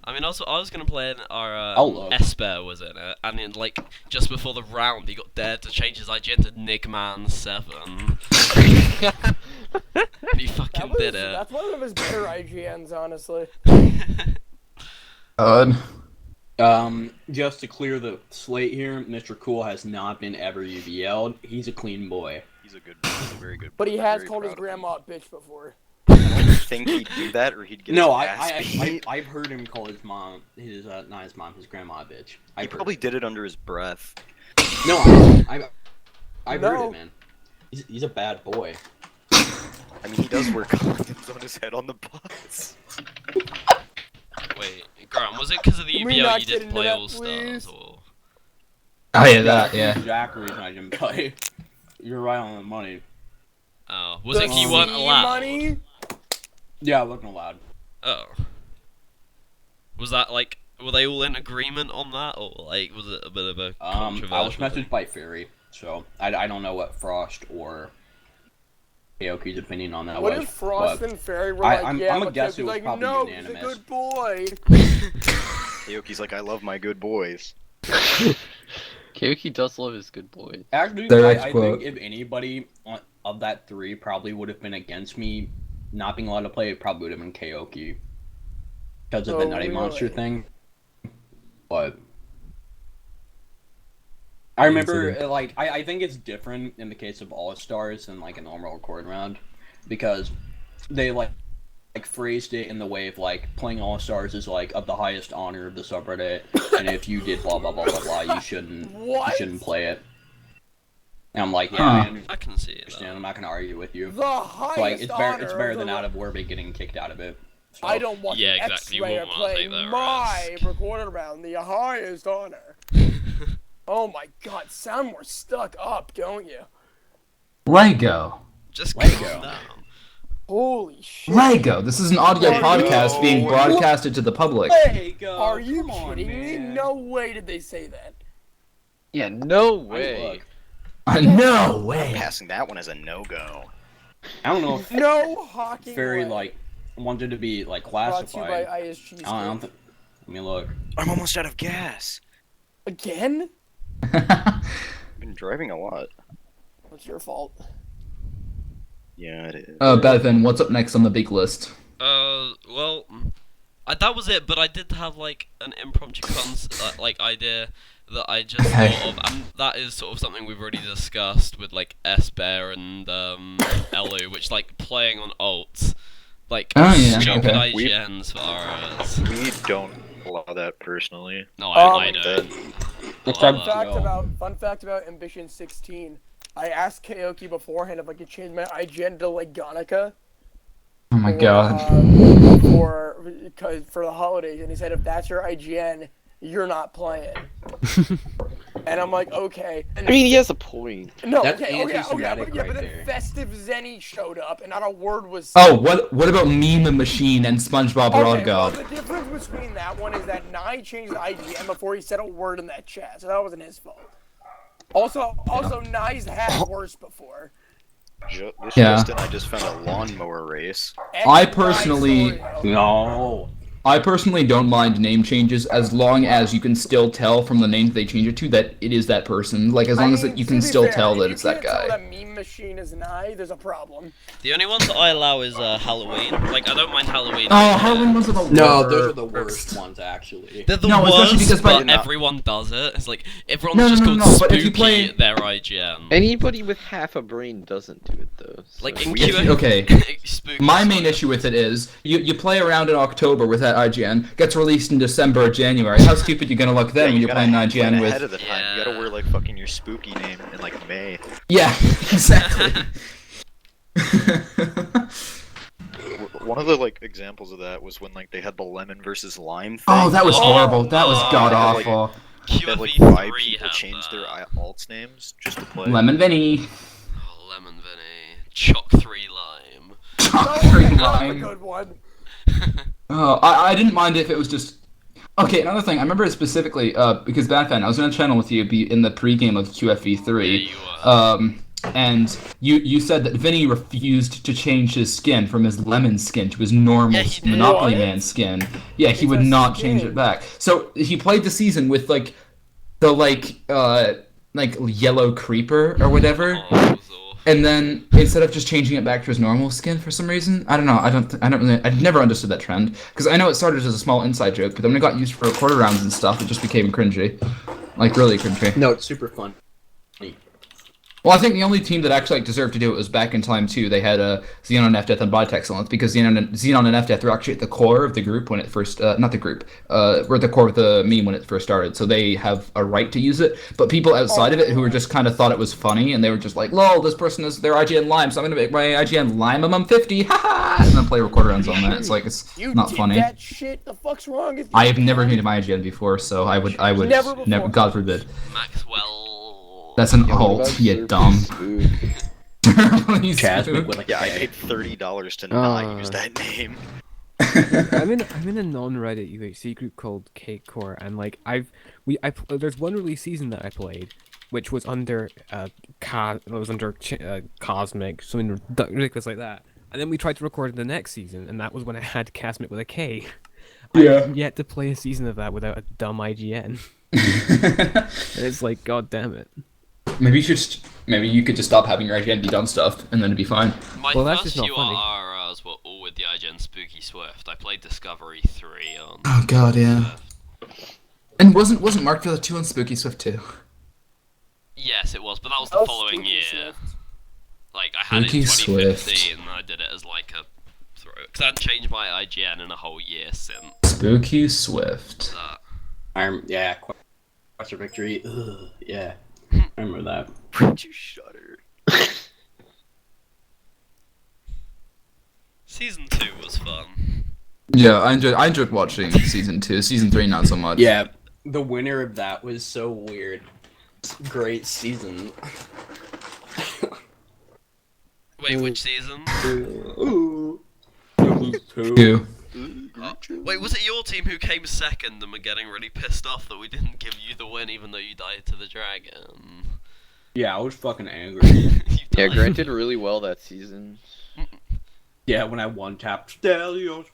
I mean, also, I was gonna play in our Outlaw. Esper was in it, and then like just before the round, he got dared to change his IGN to Nigman7. He fucking did it. That's one of his better IGNs, honestly. Just to clear the slate here, Mr. Cool has not been ever UBL'd. He's a clean boy. He's a very good. But he I'm has very told his proud of him. grandma a bitch before. I don't think he'd do that, or he'd get No, his ass beat. I've heard him call his mom, not his mom, his grandma a bitch. He I've probably heard did it under his breath. No, I've heard No. it, man. He's a bad boy. I mean, he does wear condoms on his head on the bus. Wait, Graham, was it because of the Can we UBL not you get didn't into play that, All please? Stars, or? Oh, yeah, that, yeah. Exactly reason I didn't play. You're right on the money. Oh, was it 'cause you weren't sea allowed? Money? Yeah, I wasn't allowed. Oh. Was that like, were they all in agreement on that, or like, was it a bit of a controversial I was messaged thing? by Fairy, so I don't know what Frost or Aoki's opinion on that What was. if Frost but and Fairy were I'm yeah, gonna but guess Toby's it was like, probably no, unanimous. he's a good boy. Aoki's like, I love my good boys. Kyoki does love his good boys. Actually, Direct I quote. think if anybody of that 3 probably would have been against me not being allowed to play, it probably would have been Kaoki. Because of the Oh, Nutty really? Monster thing. But I remember, like, I think it's different in the case of All-Stars than, like, a normal record round. Because they, like phrased it in the way of, like, playing All-Stars is, like, of the highest honor of the subreddit. And if you did blah, blah, blah, blah, blah, you shouldn't play it. And I'm like, yeah, I can see it. understand. I'm not gonna argue with you. The highest Like, it's better honor than of out of Warwick getting kicked out of it. So, I don't want Yeah, the exactly, you X-Rayer wouldn't wanna playing take that my risk. recorded round, the highest honor. Oh my god, sound more stuck up, don't you? Lego. Just Lego. calm down. Holy shit. Lego. This is an audio Lego. podcast being broadcasted to the public. Lego, Are you come on, kidding me? man. No way did they say that. Yeah, no I way. look, No way. Passing that one as a no-go. I don't know if No hawking Fairy, way. like, wanted to be, like, Brought to you by classified. IS Cheesecake. I don't think. Let me look. I'm almost out of gas. Again? I've been driving a lot. What's your fault? Yeah, it is. Bethan, what's up next on the big list? Well, that was it. But I did have like an impromptu idea that I just Okay. thought of, and that is sort of something we've already discussed with like S-Bear and Elu, which like playing on ults, like Oh, yeah, stupid okay. IGNs for RS. We don't allow that personally. No, I Um, don't. It's I time love Fun that. fun fact about Ambition 16. I asked Kaoki beforehand if I could change my IGN to like Ganica. Oh my god. For the holidays, and he said if that's your IGN, you're not playing. And I'm like, okay. And I mean, he has a point. no, That's okay, anti-Semitic but, yeah, right but then there. Festive Zenny showed up, and not a word was said. Oh, what about Meme Machine and SpongeBob Okay, Rod well, God? the difference between that one is that Nye changed the IGN before he said a word in that chat, so that wasn't his fault. Also, Nye's had worse before. This Yeah. Justin, I just found a lawnmower race. I personally- No. I personally don't mind name changes as long as you can still tell from the name that they change it to that it is that person. Like, as long as you can still tell that it's that If you can't guy. tell that Meme Machine is Nye, there's a problem. The only ones that I allow is Halloween. Like I don't mind Halloween. Oh, Halloween ones are the worst. No, those are the worst ones, actually. They're the No, especially worst, because by- but everyone does it. It's like everyone's No, just no, no, called no, but if you spooky play- their IGN. Anybody with half a brain doesn't do it though. So. Like in We- QA, okay. spooky My main side. issue with it is you play around in October with that IGN, gets released in December or January. How stupid you gonna look then when you you're gotta playing plan IGN ahead with? of the time. You gotta Yeah. wear like fucking your spooky name in like May. Yeah, exactly. One of the like examples of that was when like they had the lemon versus lime thing. Oh, that was Oh, horrible. That was oh, god like- awful. That like 5 QFV3 people had changed their that. alts names just to play. Lemon Vinny. Oh, Lemon Vinny. Choc 3 Lime. Green That's a line. good one. Oh, I didn't mind if it was just. Okay, another thing. I remember it specifically because Batman. I was in a channel with you in the pregame of QFE3. Yeah, you were. And you said that Vinny refused to change his skin from his lemon skin to his normal Yeah, he did. Monopoly What? Man skin. Yeah, he It's would a not change skin. it back. So he played the season with like the yellow creeper or whatever. Oh, that was awful. And then instead of just changing it back to his normal skin for some reason, I don't know. I've never understood that trend because I know it started as a small inside joke, but then when it got used for quarter rounds and stuff, it just became cringy, like really cringy. No, it's super fun. Well, I think the only team that actually deserved to do it was back in time too. They had Xenon and FDeath and Bite Excellence because Xenon and FDeath were actually at the core of the group when it first, not the group, were at the core of the meme when it first started. So they have a right to use it. But people outside of it who were just kind of thought it was funny and they were just like, "Lol, this person is their IGN Lime, so I'm gonna make my IGN Lime I'm 50, haha," and then play recorder rounds on that. It's like it's You not did funny. that shit? The fuck's wrong with you? I have never made my IGN before, so I would Never before. God forbid. Maxwell. That's an Yeah, what alt, about you Surf dumb. Spook? Please, Chasmic dude. with a Yeah, I K. paid $30 to not use that name. I'm in a non-Reddit UHC group called Cakecore, and like there's one release season that I played, which was under Cosmic, something ridiculous like that. And then we tried to record the next season, and that was when it had Cosmic with a K. Yeah. I've yet to play a season of that without a dumb IGN. And it's like, god damn it. Maybe you could just stop having your IGN be done stuff, and then it'd be fine. My Well, that's first just few not funny. RRRs were all with the IGN Spooky Swift. I played Discovery 3 on. Oh god, yeah. And wasn't Mark Villa 2 on Spooky Swift too? Yes, it was, but that was the Oh, following Spooky year. Swift. Like, I had it in Spooky 2015, and I did it as like a throw. Because I hadn't changed my IGN in a whole year since Spooky Swift. that. Yeah, Quest for Victory. Ugh, yeah, I remember that. Would you shudder? Season 2 was fun. Yeah, I enjoyed watching season 2. Season 3 not so much. Yeah, the winner of that was so weird. Great season. Wait, which season? Ooh. Two. Wait, was it your team who came second and were getting really pissed off that we didn't give you the win even though you died to the dragon? Yeah, I was fucking angry. You Yeah, died. Grant did really well that season. Yeah, when I one-tapped Stelios.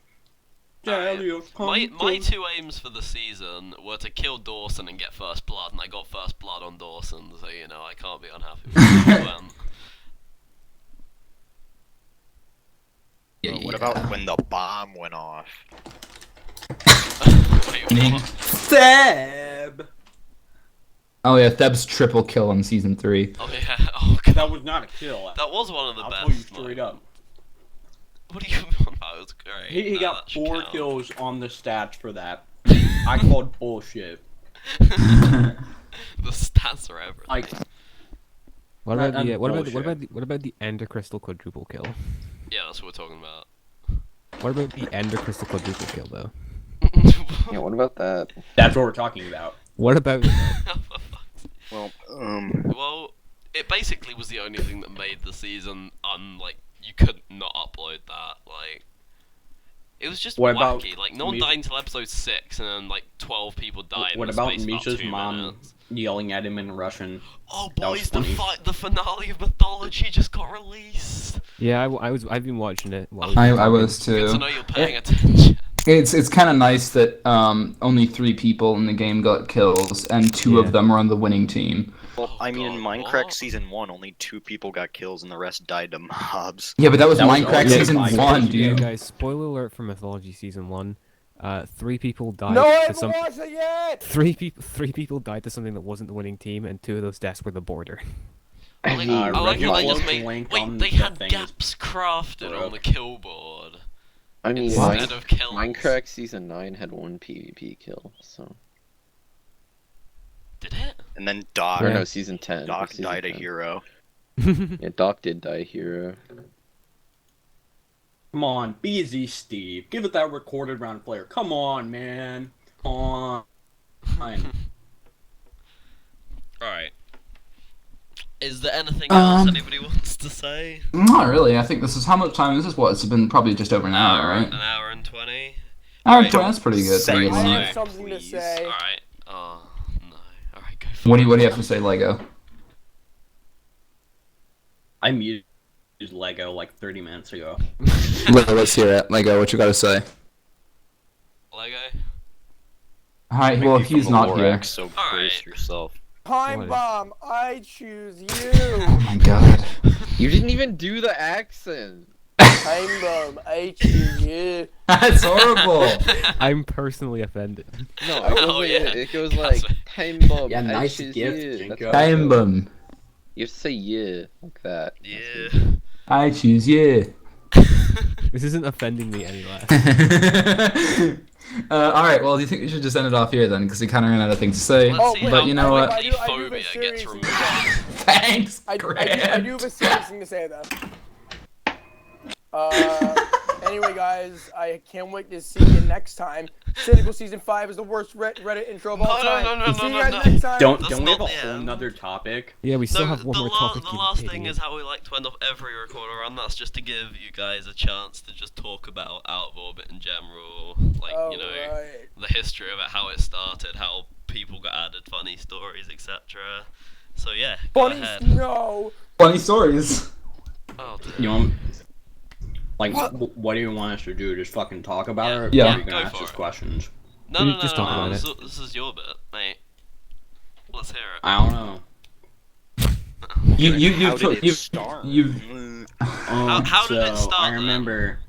Stelios. My two aims for the season were to kill Dawson and get first blood, and I got first blood on Dawson, so you know I can't be unhappy with that. What about when the bomb went off? Wait, what? Seb! Oh yeah, Theb's triple kill on season 3. Oh yeah, oh god. That was not a kill. That was one of the I'll best. tell you straight up. What do you mean? That was great. He No, got that should 4 count. kills on the stats for that. I called bullshit. The stats are everything. Like, What about That- the what about bullshit. what about the Ender Crystal quadruple kill? Yeah, that's what we're talking about. What about the Ender Crystal quadruple kill though? Yeah, what about that? that's what we're talking about. What about Well, Well, it basically was the only thing that made the season you could not upload that. Like, it was just What about wacky. Like, no one Mi- died until episode 6, and then like 12 people died. What in the about space of Misha's 2 mom minutes. yelling at him in Russian? Oh That was boys, the funny. the finale of Mythology just got released. Yeah, I've been watching it. I was Good to too. know you're paying attention. It's kind of nice that only 3 people in the game got kills, and 2 Yeah. of them were on the winning team. well, I mean, in God, Minecraft what? Season 1, only 2 people got kills and the rest died to mobs. Yeah, but that was That was Minecraft always season Minecraft. 1, Yeah, dude. guys, spoiler alert for Mythology season 1. 3 people died No, I to haven't some. watched it yet. 3 people died to something that wasn't the winning team, and 2 of those deaths were the border. I like, Uh, I like how they Reginald just made. link Wait, on they the had thing is gaps crafted on the kill board I mean, instead of kills. Minecraft Season 9 had 1 PvP kill, so... Did it? And then Doc, Or Yeah. no, Season 10. Doc Season died a 10. hero. Yeah, Doc did die a hero. Come on, be easy, Steve. Give it that recorded round player. Come on, man. Come on. Alright. Is there anything else Um, anybody wants to say? Not really. I think this is how much time is this? What? It's been probably just over an hour, right? An hour and 20? Hour Alright. 20, that's pretty good. Say Pretty I good. Alright. have Alright, something to please. say. Alright. Oh, no. Alright, go for What do it. you have to say, Lego? I muted Lego like 30 minutes ago. Let's hear it. Lego, what you got to say? Lego? Alright, Make well, you from he's the not here. Lorax, so Alright. brace yourself. Time What? bomb. I choose you. Oh my god. You didn't even do the accent! Time bomb. I choose you. That's horrible. I'm personally offended. No, I Oh, wasn't. yeah. It goes That's like, time bomb, Yeah, I nice choose gift, you. Jinko. That's Time bomb. You have to say yeah, like that. Yeah. I choose you. This isn't offending me any less. Alright, well, do you think we should just end it off here then? Because we kind of ran out of things to say. Let's Oh, see wait, how but you know quickly what? I do have a phobia gets serious removed. Thanks, I Grant. do have a serious thing to say though. Anyway, guys, I can't wait to see you next time. Cynical Season 5 is the worst Reddit intro of all No, no, time. no, no, See no, you guys no. next time. Don't That's we have a not the whole end. nother topic? Yeah, we still No, have one the, more la- topic. the you last thing idiot. is how we like to end off every recorder run. That's just to give you guys a chance to just talk about Out of Orbit in general, like Oh, you know right. the history of it, how it started, how people got added funny stories, etc. So yeah, go Funny, ahead. no. Funny stories. Oh, dear. You want, like, what do you want us to do? Just fucking talk about it? Or Yeah. are you Go gonna ask for us it. questions? No, no, no, Just no, talk no. about This, it. this is your bit, mate. Let's hear it. I don't know. How did it start? How did it start I then? remember.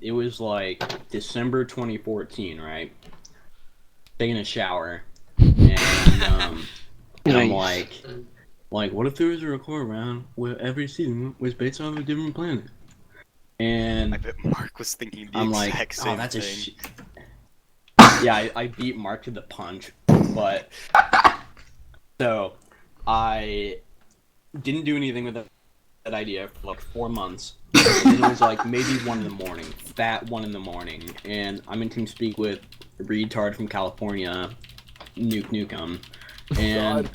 It was like December 2014, right? Taking a shower, and and I'm like, what if there was a record round where every season was based on a different planet? And I bet Mark was thinking the I'm exact like, same oh, that's thing. Yeah, I beat Mark to the punch, but so I didn't do anything with that idea for like 4 months. And it was like maybe 1 in the morning, fat 1 in the morning, and I'm in TeamSpeak with a retard from California, Nuke Nukem, and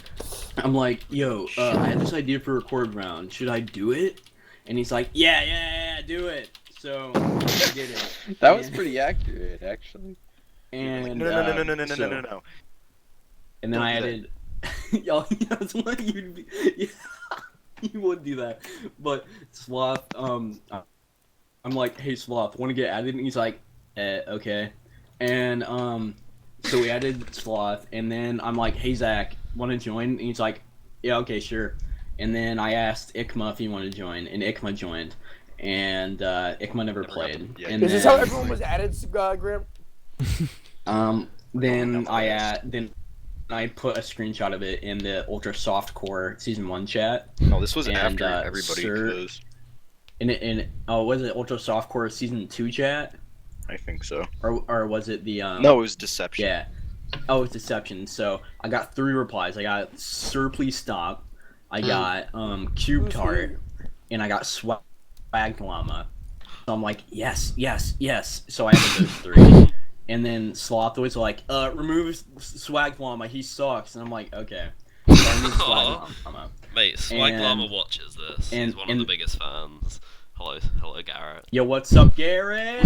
I'm like, yo, I had this idea for a record round. Should I do it? And he's like, yeah, do it. So I did it. That was And- pretty accurate, actually. And No. And then Don't I do that. added. Yo, that's what you'd be. Yeah, you would do that. But Sloth, I'm like, hey Sloth, want to get added? And he's like, okay. And so we added Sloth, and then I'm like, hey Zach, want to join? And he's like, yeah, okay, sure. And then I asked Ikma if he wanted to join, and Ikma joined. And Ikma never played. Yeah, And Is this then, how everyone was added, Graham? Then I put a screenshot of it in the Ultra Soft Core Season 1 chat. No, this was And, after everybody Sir- closed. Was it Ultra Soft Core Season 2 chat? I think so. Or was it the No, it was Deception. Yeah. Oh, it's Deception. So I got 3 replies. I got Sir Please Stop. I got Cube Tart, and I got Swag Llama. So I'm like, yes. So I added those 3. And then Sloth was like, remove Swag Llama, he sucks. And I'm like, okay. So I moved Swag Llama. Mate, Swag And- Llama watches this. He's one of the and- biggest fans. Hello, Garrett. Yo, what's up, Garrett?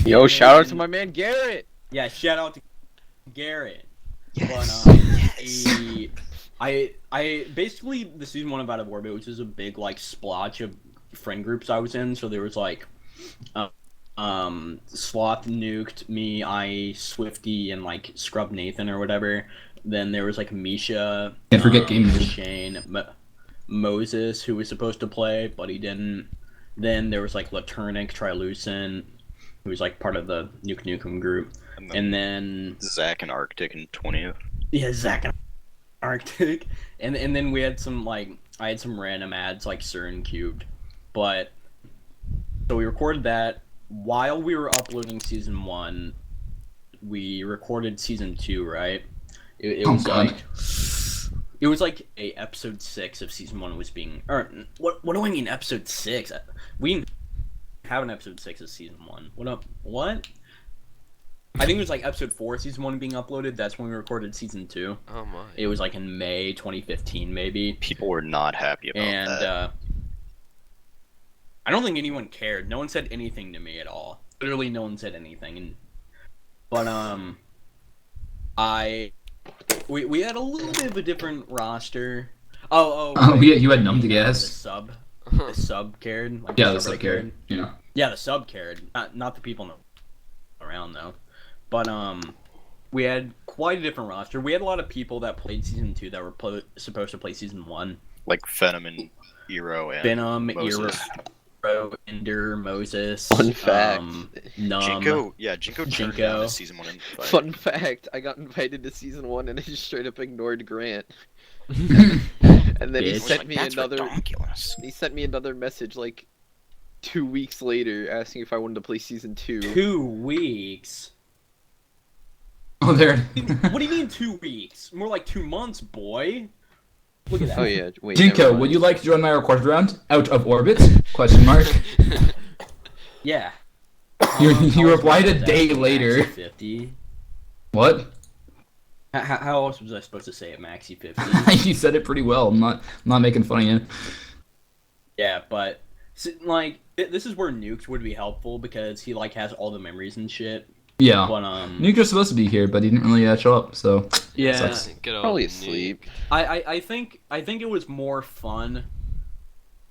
Yo, shout out to my man Garrett! Yeah, shout out to Garrett. Yes. But, Yes. I basically the season 1 of Out of Orbit, which is a big like splotch of friend groups I was in. So there was like, Sloth nuked me, Swifty, and like Scrub Nathan or whatever. Then there was like Misha. Can't forget Game Noob. Shane, Moses, who was supposed to play but he didn't. Then there was like Laturnic, Trilucent, who was like part of the Nuke Nukem group. And then Zach and Arctic in 20th. yeah, Zach and Arctic, and then we had some like I had some random ads like Sir and Cubed, but so we recorded that while we were uploading season 1. We recorded season 2, right? It Oh, was God. like it was like episode 6 of season 1 was being or what do I mean episode 6? We didn't have an episode 6 of season 1. What? I think it was like episode 4 season 1 being uploaded. That's when we recorded season 2. Oh my. It was like in May 2015 maybe. People were not happy about And that. I don't think anyone cared. No one said anything to me at all. Literally no one said anything. But we had a little bit of a different roster. Oh, yeah, you had Numb to the Gas. sub cared. Like Yeah, the subreddit sub cared. Yeah. Yeah, the sub cared. Not the people around though. But we had quite a different roster. We had a lot of people that played season 2 that were supposed to play season 1. Like Venom and Eero and Venom, Moses. Eero, Ender, Moses. Fun fact. Numb. Jinko turned Jinko. down to season 1 invite. Fun fact, I got invited to season 1 and I just straight up ignored Grant. And then he Bitch. I was sent like, me "That's another ridiculous." he sent me another message like 2 weeks later asking if I wanted to play season 2. 2 weeks. Oh, there. What do you mean 2 weeks? More like 2 months, boy. Look at that. Oh yeah, wait. Jinko, never would mind. you like to join my record round? Out of orbit? Question mark. Yeah. You replied a That's day Maxi later. 50. What? How else was I supposed to say it, Maxi 50? You said it pretty well. I'm not making fun of you. Yeah, but like this is where Nukes would be helpful because he like has all the memories and shit. Yeah. But Nuke was supposed to be here, but he didn't really show up. So yeah, sucks. Good old Probably Nuke. asleep. I think it was more fun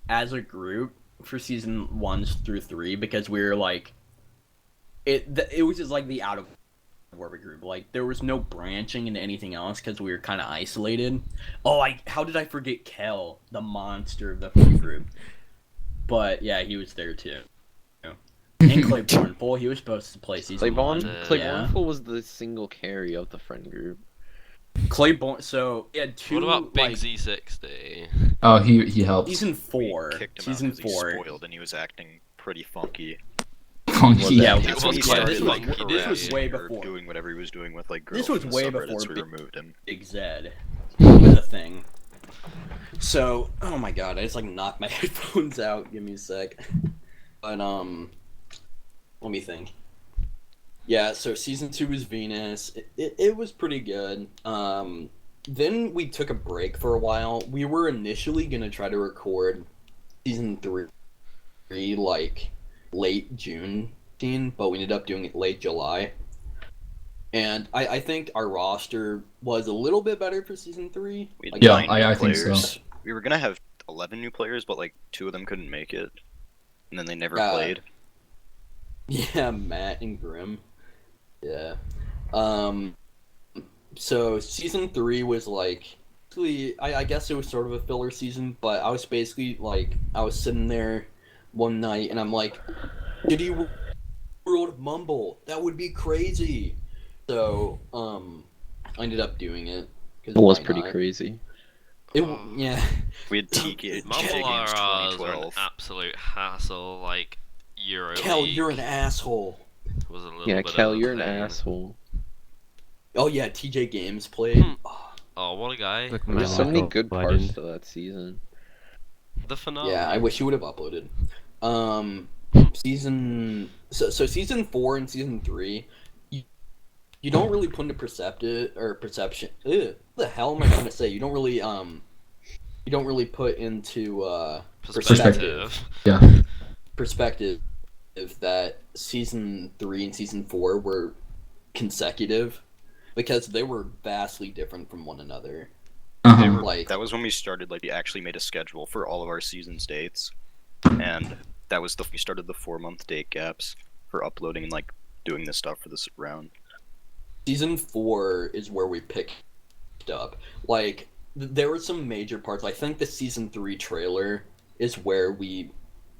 as a group for season 1 through 3 because we were like, it was just like the out of orbit group. Like there was no branching into anything else because we were kind of isolated. Oh, how did I forget Kel, the monster of the group? But yeah, he was there too. And Claiborne Full, he was supposed to play season 1. Claiborne Full was the single carry of the friend group. Claiborne, so he had 2. What about Big like, Z60? Oh, he helped. season We 4. kicked him Season out 'cause he 4. spoiled and he was acting pretty funky. Funky. Yeah, That's when he quite started funky, like didn't this was he? way harassing or before. doing whatever he was doing with like girls This was in the way subreddits, before we removed him. Big Zed was a thing. So, oh my god, I just like knocked my headphones out. Give me a sec. But let me think. Yeah, so season 2 was Venus. It was pretty good. Then we took a break for a while. We were initially gonna try to record season 3 like late June, but we ended up doing it late July. And I think our roster was a little bit better for season 3. We had Like, Yeah, 9 I new think so. players. We were gonna have 11 new players, but like 2 of them couldn't make it, and then they never played. Yeah, Matt and Grim. Yeah. So season 3 was like, basically, I guess it was sort of a filler season, but I was basically like, I was sitting there one night and I'm like, Diddy World Mumble, that would be crazy. So, I ended up doing it. It was why pretty not? crazy. Yeah. We had TK Games Mumble RRs were an 2012. absolute hassle. Like Euro Kel, League you're an asshole. was a little Yeah, bit Kel, of a you're an pain. asshole. Oh yeah, TJ Games played. Oh, what a guy! Look, There were man, so many Michael good Legend. parts to that season. The phenomenon. Yeah, I wish you would have uploaded. Season season 4 and season 3, you don't really put into perception. What the hell am I trying to say? You don't really put into Perspective. Yeah. perspective that season 3 and season 4 were consecutive because they were vastly different from one another. Uh-huh. Like That was when we started, like, we actually made a schedule for all of our season's dates. And that was we started the 4-month date gaps for uploading and, like, doing this stuff for this round. season 4 is where we picked up. Like, there were some major parts. I think the season 3 trailer is where we,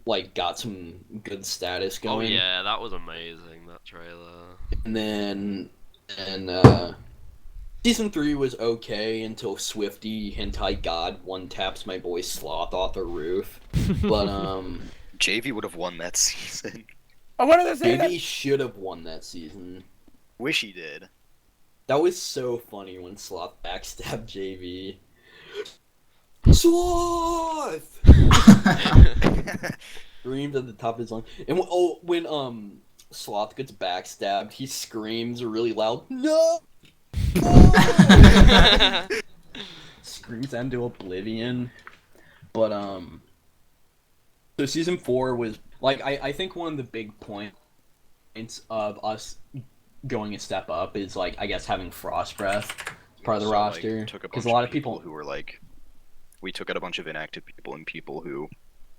like, got some good status Oh going. yeah, that was amazing. That trailer. And then, season 3 was okay until Swifty Hentai God one taps my boy Sloth off the roof. But, JV would have won that season. I wanted to say maybe he should have won that season. Wish he did. That was so funny when Sloth backstabbed JV. Sloth! Screams at the top of his lungs. And when Sloth gets backstabbed, he screams really loud, No! Screams that into oblivion. But so season 4 was like I think one of the big points of us going a step up is like I guess having Frost Breath part of the So, like, roster took because bunch a lot of people who were like, we took out a bunch of inactive people and people who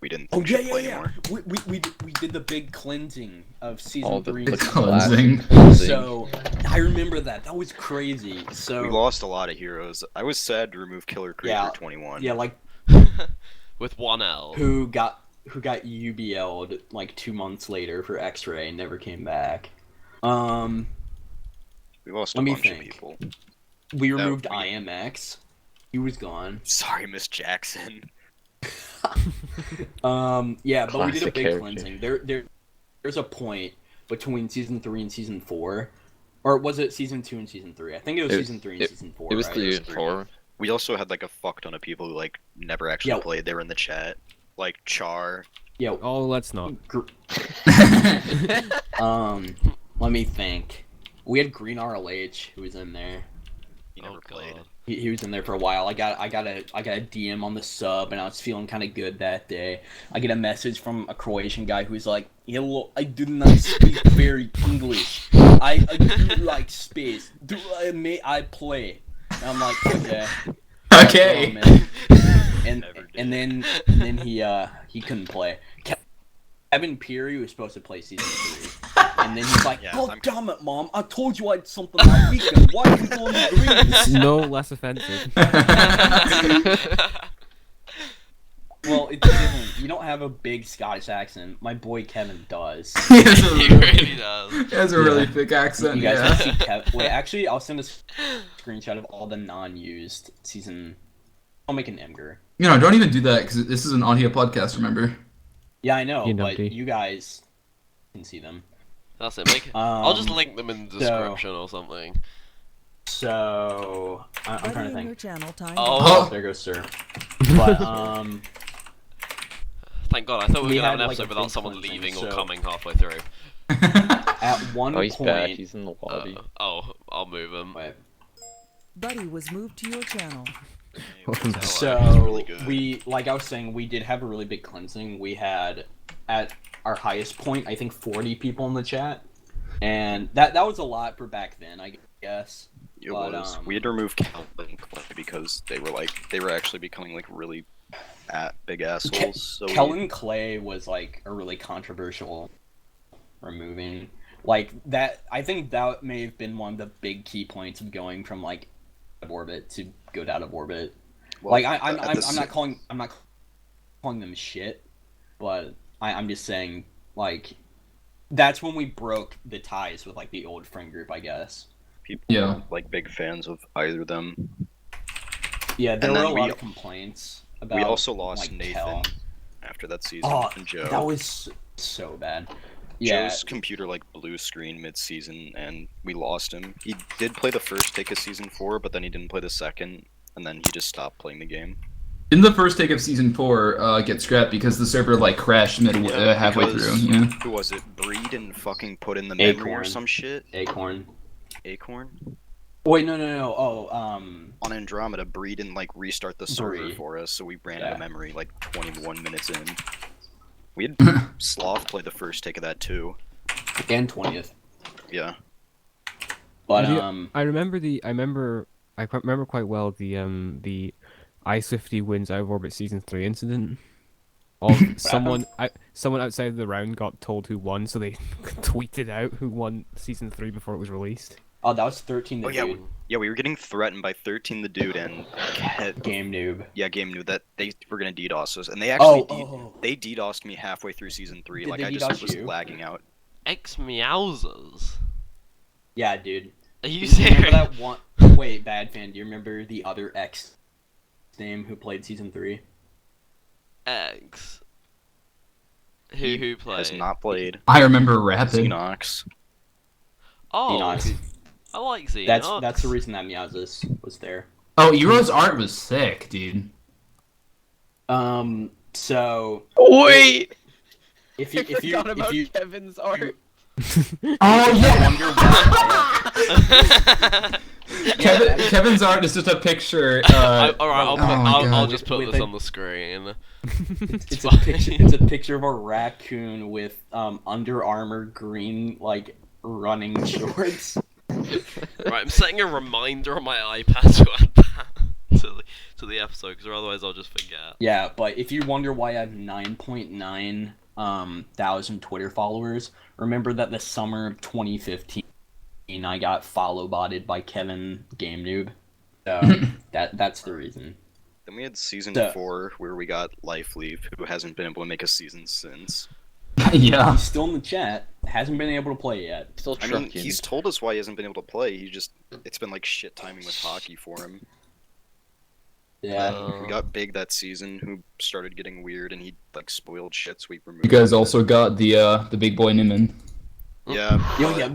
we didn't Oh think yeah, should yeah, play yeah. anymore. We did the big cleansing of season All the 3. The classic cleansing. cleansing. So I remember that. That was crazy. So We lost a lot of heroes. I was sad to remove Killer Creeper Yeah. 21. yeah, like With one L. who got UBL'd like 2 months later for X-Ray and never came back. We lost a Let me bunch of think. people. We removed we- IMX. He was gone. Sorry, Miss Jackson. Yeah, but we did a Classic big character. cleansing. There's a point between season 3 and season 4, or was it season 2 and season 3? I think it was season 3 and season 4. It was right? 3 and 4. We also had like a fuck ton of people who like never actually Yeah. played. They were in the chat, like Char. Yeah. Oh, let's not. Let me think. We had Green RLH who was in there. He never Oh, played. God. He was in there for a while. I got a DM on the sub, and I was feeling kind of good that day. I get a message from a Croatian guy who's like, "Hello, I do not speak very English. I do like space. I play. And I'm like, okay. Okay. Man. And then he couldn't play. Kevin Peary was supposed to play season 3, and then he's like, "God damn it, Mom! I told you I had something that weekend. Why are you going to Greens?" No less offensive. Well, it's different. You don't have a big Scottish accent. My boy Kevin does. He has a He really, really does. he has a really thick accent. You guys Yeah. can see Kevin. Wait, actually, I'll send a screenshot of all the non-used season. I'll make an Imgur. Don't even do that because this is an audio podcast. Remember? Yeah, I know, You but numpty. you guys can see them. That's it. I'll just link them in the description or something. So I'm Buddy trying to in your think. channel time. Oh, There goes Sir. But thank God! I thought we were We gonna have had, an like, a episode without big someone cleansing, leaving or so- coming halfway through. at one Oh, he's back. point, He's in the lobby. I'll move him. wait. Buddy was moved to your channel. So we, like I was saying, we did have a really big cleansing. We had at our highest point, I think 40 people in the chat, and that was a lot for back then, I guess. It But, was. We had to remove Calvin and Clay because they were actually becoming like really big assholes. So Kellen Clay was like a really controversial removing. Like that, I think that may have been one of the big key points of going from like out of orbit to go out of orbit. well, Like I'm not calling them shit, but I'm just saying like that's when we broke the ties with like the old friend group, I guess. people Yeah. weren't, like big fans of either of them. Yeah, there And were then a we- lot of complaints about. We also lost like, Nathan Kel. after that season Oh, and Joe. that was so bad. Yeah, Joe's computer like blue screen mid-season, and we lost him. He did play the first take of season 4, but then he didn't play the second, and then he just stopped playing the game. In the first take of season 4, get scrapped because the server like crashed halfway because- through. Yeah. Who was it? Breed and fucking put in the memory or Acorn. some shit. Acorn. Acorn Wait, no. Oh, on Andromeda. Breed and like restart the server Bree. for us, so we ran out Yeah. of memory like 21 minutes in. We had Sloth play the first take of that too. and 20th. Yeah. But Yeah, I remember quite well the I-50 wins out of orbit season 3 incident. Of someone outside of the round got told who won, so they tweeted out who won season 3 before it was released. oh, that was 13 the Oh yeah, dude. we were getting threatened by 13 the dude and Game noob. yeah, game knew that they were gonna DDoS us, and they actually Oh. they DDoSed me halfway through season 3. Did Like they I just DDoS was you? lagging out. Ex-meowsers. Yeah, dude. Are you Do you remember serious? that one? Wait, bad fan. Do you remember the other ex name who played season 3? X. Who played? Has not played. I remember Rapid. Xenox. Oh, Xenox. I like Xenox. That's the reason that Meows's was there. Oh, Ero's art was sick, dude. So Wait! if you Kevin's art. Oh yeah. wonder why, Kevin's art is just a picture. Alright, I'll God. just put With this a- on the screen. it's a fine. picture. It's a picture of a raccoon with Under Armour green like running shorts. Right, I'm setting a reminder on my iPad to add that to the episode, because otherwise I'll just forget. Yeah, but if you wonder why I have 9.9 thousand Twitter followers, remember that the summer of 2015 I got follow botted by Kevin Game Noob. So that's the reason. Then we had season So- 4 where we got Life Leaf, who hasn't been able to make a season since. Yeah. He's still in the chat, hasn't been able to play yet. Still I trucking. mean, he's told us why he hasn't been able to play. It's been like shit timing with hockey for him. Yeah. We got Big that season, who started getting weird, and he like spoiled shit. So we removed. You guys him. also got the big boy Niman. Yeah. Yo, but yeah.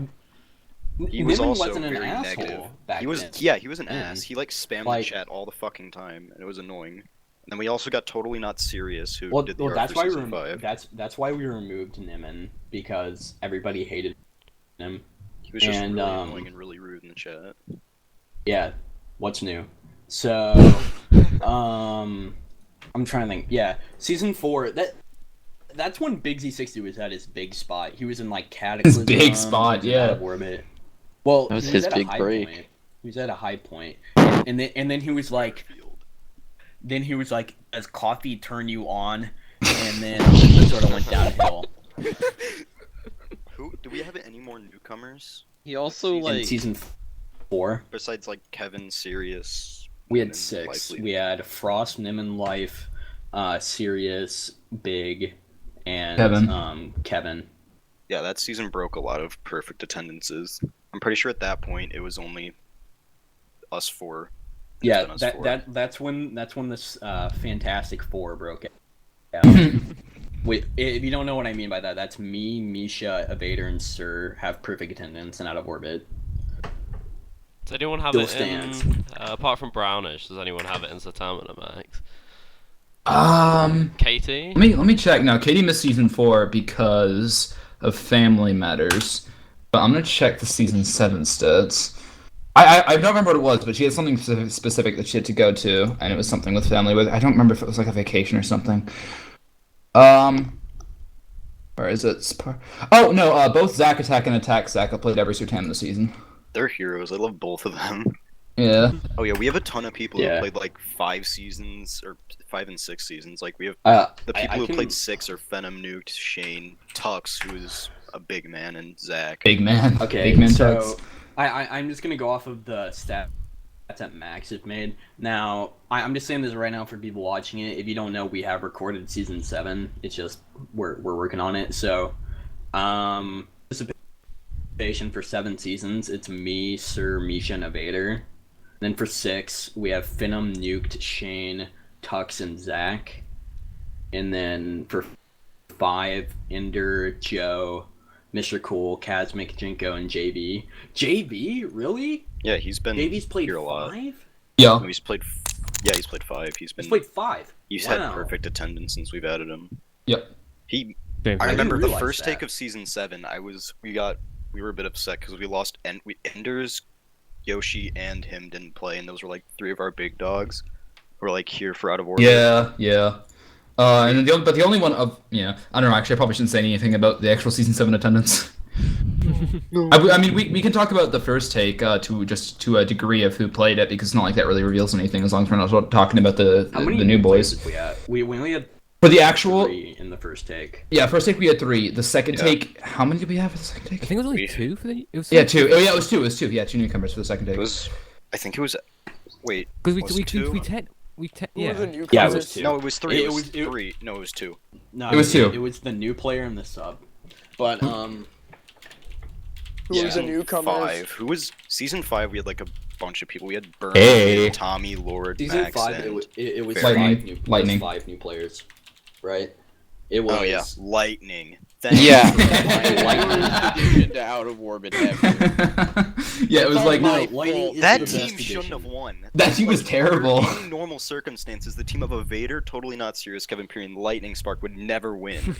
He was Niman also wasn't an very asshole negative. back He was then. yeah, he was an Yeah. ass. He like spammed Like- the chat all the fucking time, and it was annoying. And then we also got Totally Not Serious, who Well, did the well art that's for why season 5. that's why we removed Niman, because everybody hated him. He was just and, really um, annoying and really rude in the chat. Yeah, what's new? So, I'm trying to think. Yeah, season 4. That's when Big Z60 was at his big spot. He was in like Cataclysm. big spot, he was in Out yeah. of Orbit. Well, That was he his at a big high break. point. He was at a high point, and then he was like, "Does coffee turn you on?" And then it sort of went downhill. Who do we have any more newcomers He also In like season 4, besides like Kevin, Sirius? we had and 6. Lively? We had Frost, Nim, and Life, Sirius, Big, and Kevin. Yeah, that season broke a lot of perfect attendances. I'm pretty sure at that point it was only us 4. It's Yeah, been us 4. that's when this Fantastic Four broke out. Wait, if you don't know what I mean by that, that's me, Misha, Evader, and Sir have perfect attendance and out of orbit. Does anyone have Still it stands. in, apart from Brownish, does anyone have it in Zatamina Max? Katie? Let me check now. Katie missed season 4 because of family matters, but I'm gonna check the season 7 stats. I don't remember what it was, but she had something specific that she had to go to, and it was something with family. With I don't remember if it was like a vacation or something. Where is it? Oh no, both Zack Attack and Attack Zack have played every Sultan this season. They're heroes. I love both of them. Yeah. Oh yeah, we have a ton of people Yeah. who played like 5 seasons or 5 and 6 seasons. Like we have the people who played 6 are Phenom, Nuked, Shane, Tux, who's a big man, and Zach. Big man. Okay, Big man so Tux. I'm just gonna go off of the stats that Max have made. Now, I'm just saying this right now for people watching it. If you don't know, we have recorded season 7. It's just we're working on it. So, participation for 7 seasons. It's me, Sir, Misha, and Evader. Then for 6, we have Phenom, Nuked, Shane, Tux, and Zach. And then for 5, Ender, Joe, Mr. Cool, Kazmic, Jinko, and JB. JB? Really? Yeah, he's been JB's played here a lot. 5? Yeah. No, he's played 5. He's played 5. He's Wow. had perfect attendance since we've added him. Yep. He Same I here. remember the realize first that. take of season 7. We were a bit upset because we lost Enders, Yoshi, and him didn't play, and those were like 3 of our big dogs who were like here for out of order. Yeah. And then the only one of I don't know. Actually, I probably shouldn't say anything about the actual season 7 attendance. I mean, we can talk about the first take to a degree of who played it because it's not like that really reveals anything as long as we're not talking about the new boys. Did we have? We only had For the actual 3 in the first take. first take we had 3. The second Yeah. take, how many did we have for the second I take? think it was only We- 2 for the. It was Yeah, 2. Oh yeah, it was 2. It was 2. Yeah, 2 newcomers for the second take. It was. I think it was. Wait. because was it 2? we Who yeah. were the newcomers? Yeah, it was 2. No, it was 3. It It was was- it- 3. No, it was 2. No, It was 2. It was the new player and the sub. But Who was the Season newcomers? 5. Who was season 5? We had like a bunch of people. We had Burn, Hey. we had Tommy, Lord, season Max, 5 and... it was Lightning. 5 Lightning. 5 new players, right? It was. Oh yeah, Lightning. Thank Yeah. Lightning. to out of orbit ever. Yeah, it was like No, Lightning is That the team best shouldn't addition. have won. that team was terrible. Under any normal circumstances, the team of Evader, Totally Not Serious, Kevin Perry, and Lightning Spark would never win.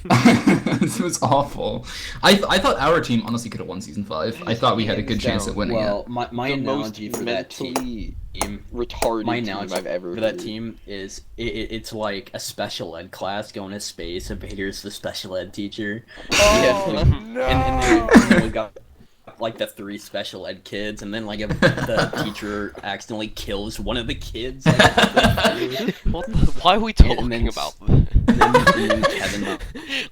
This was awful. I thought our team honestly could have won season 5. I thought we had a good chance at winning Well, it. my The analogy most for that team, mentally retarded my team analogy I've ever for that heard. team is it's like a special ed class going to space. And Vader's the special ed teacher. Oh, no. And then we got like the 3 special ed kids, and then like if the teacher accidentally kills one of the kids. Like, What the, why are we And then talking about this? and then Kevin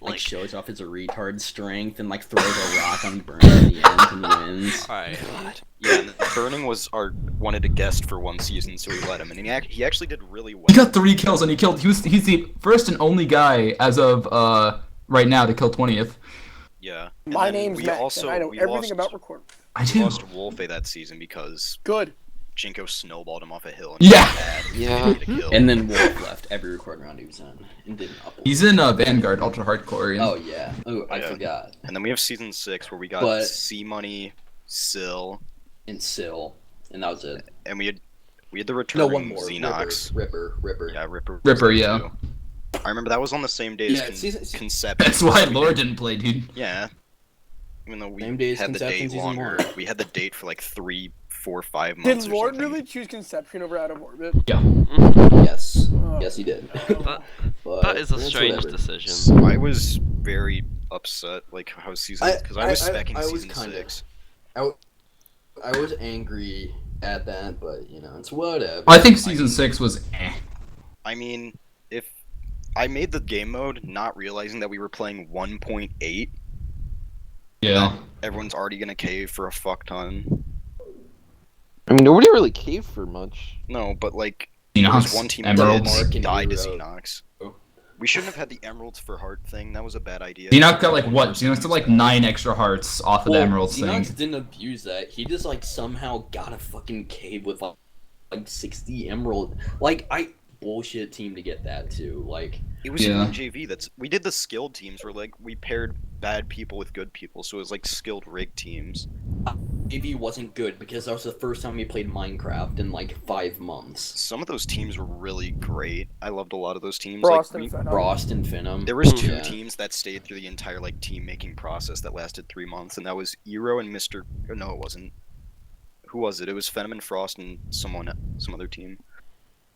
like shows off his retard strength and like throws a rock on Burn at the end and wins. Alright. Yeah, and Burning wanted a guest for 1 season, so we let him, and he actually did really well. He got 3 kills and he's the first and only guy as of right now to kill 20th. Yeah. And My then name's we Max, also, and I know we everything lost, about recording. I we do. lost Wolfe that season because Good. Jinko snowballed him off a hill. And Yeah. Yeah. He kill. And then Wolf left every recording round he was in and didn't upload. He's in Vanguard Ultra Hardcore. Oh yeah. Oh, I Yeah. forgot. And then we have season 6 where we got But- C Money, Sill, And Syl, and that was it. and we had the No, returning one more. Xenox. Ripper. Yeah, Ripper. was Ripper, there yeah. too. I remember that was on the same day Yeah, as season- Conception. That's why We Lore had- didn't play, dude. Yeah. Even though we Same day as had the Conception date season longer, 1. we had the date for like 3, 4, 5 Did months. or Lord something. really choose Conception over Out of Orbit? Yeah. Yes. Oh. Yes, he did. That, But that is a that's strange whatever. decision. I was very upset, like how season, because I was I specking was season kinda- 6. I was angry at that, but you know, it's whatever. I think season 6 was eh. I mean, if I made the game mode not realizing that we were playing 1.8, Yeah. everyone's already gonna cave for a fuck ton. I mean, nobody really caved for much. No, but like, there was Xenox, one team Emeralds. that Mark and died to Hero. Xenox. We shouldn't have had the Emeralds for heart thing. That was a bad idea. Xenox got like what? Xenox got like 9 extra hearts off of the Emeralds Xenox thing. didn't abuse that. He just like somehow got a fucking cave with like 60 emerald. Like bullshit team to get that too. Like It was Yeah. in JV. We did the skilled teams where like we paired bad people with good people, so it was like skilled rig teams. JV wasn't good because that was the first time we played Minecraft in like 5 months. Some of those teams were really great. I loved a lot of those teams. Frost like, and we- Venom. Frost and Venom. There was 2 Yeah. teams that stayed through the entire like team making process that lasted 3 months, and that was Eero and Mr. No, it wasn't. Who was it? It was Venom and Frost and some other team.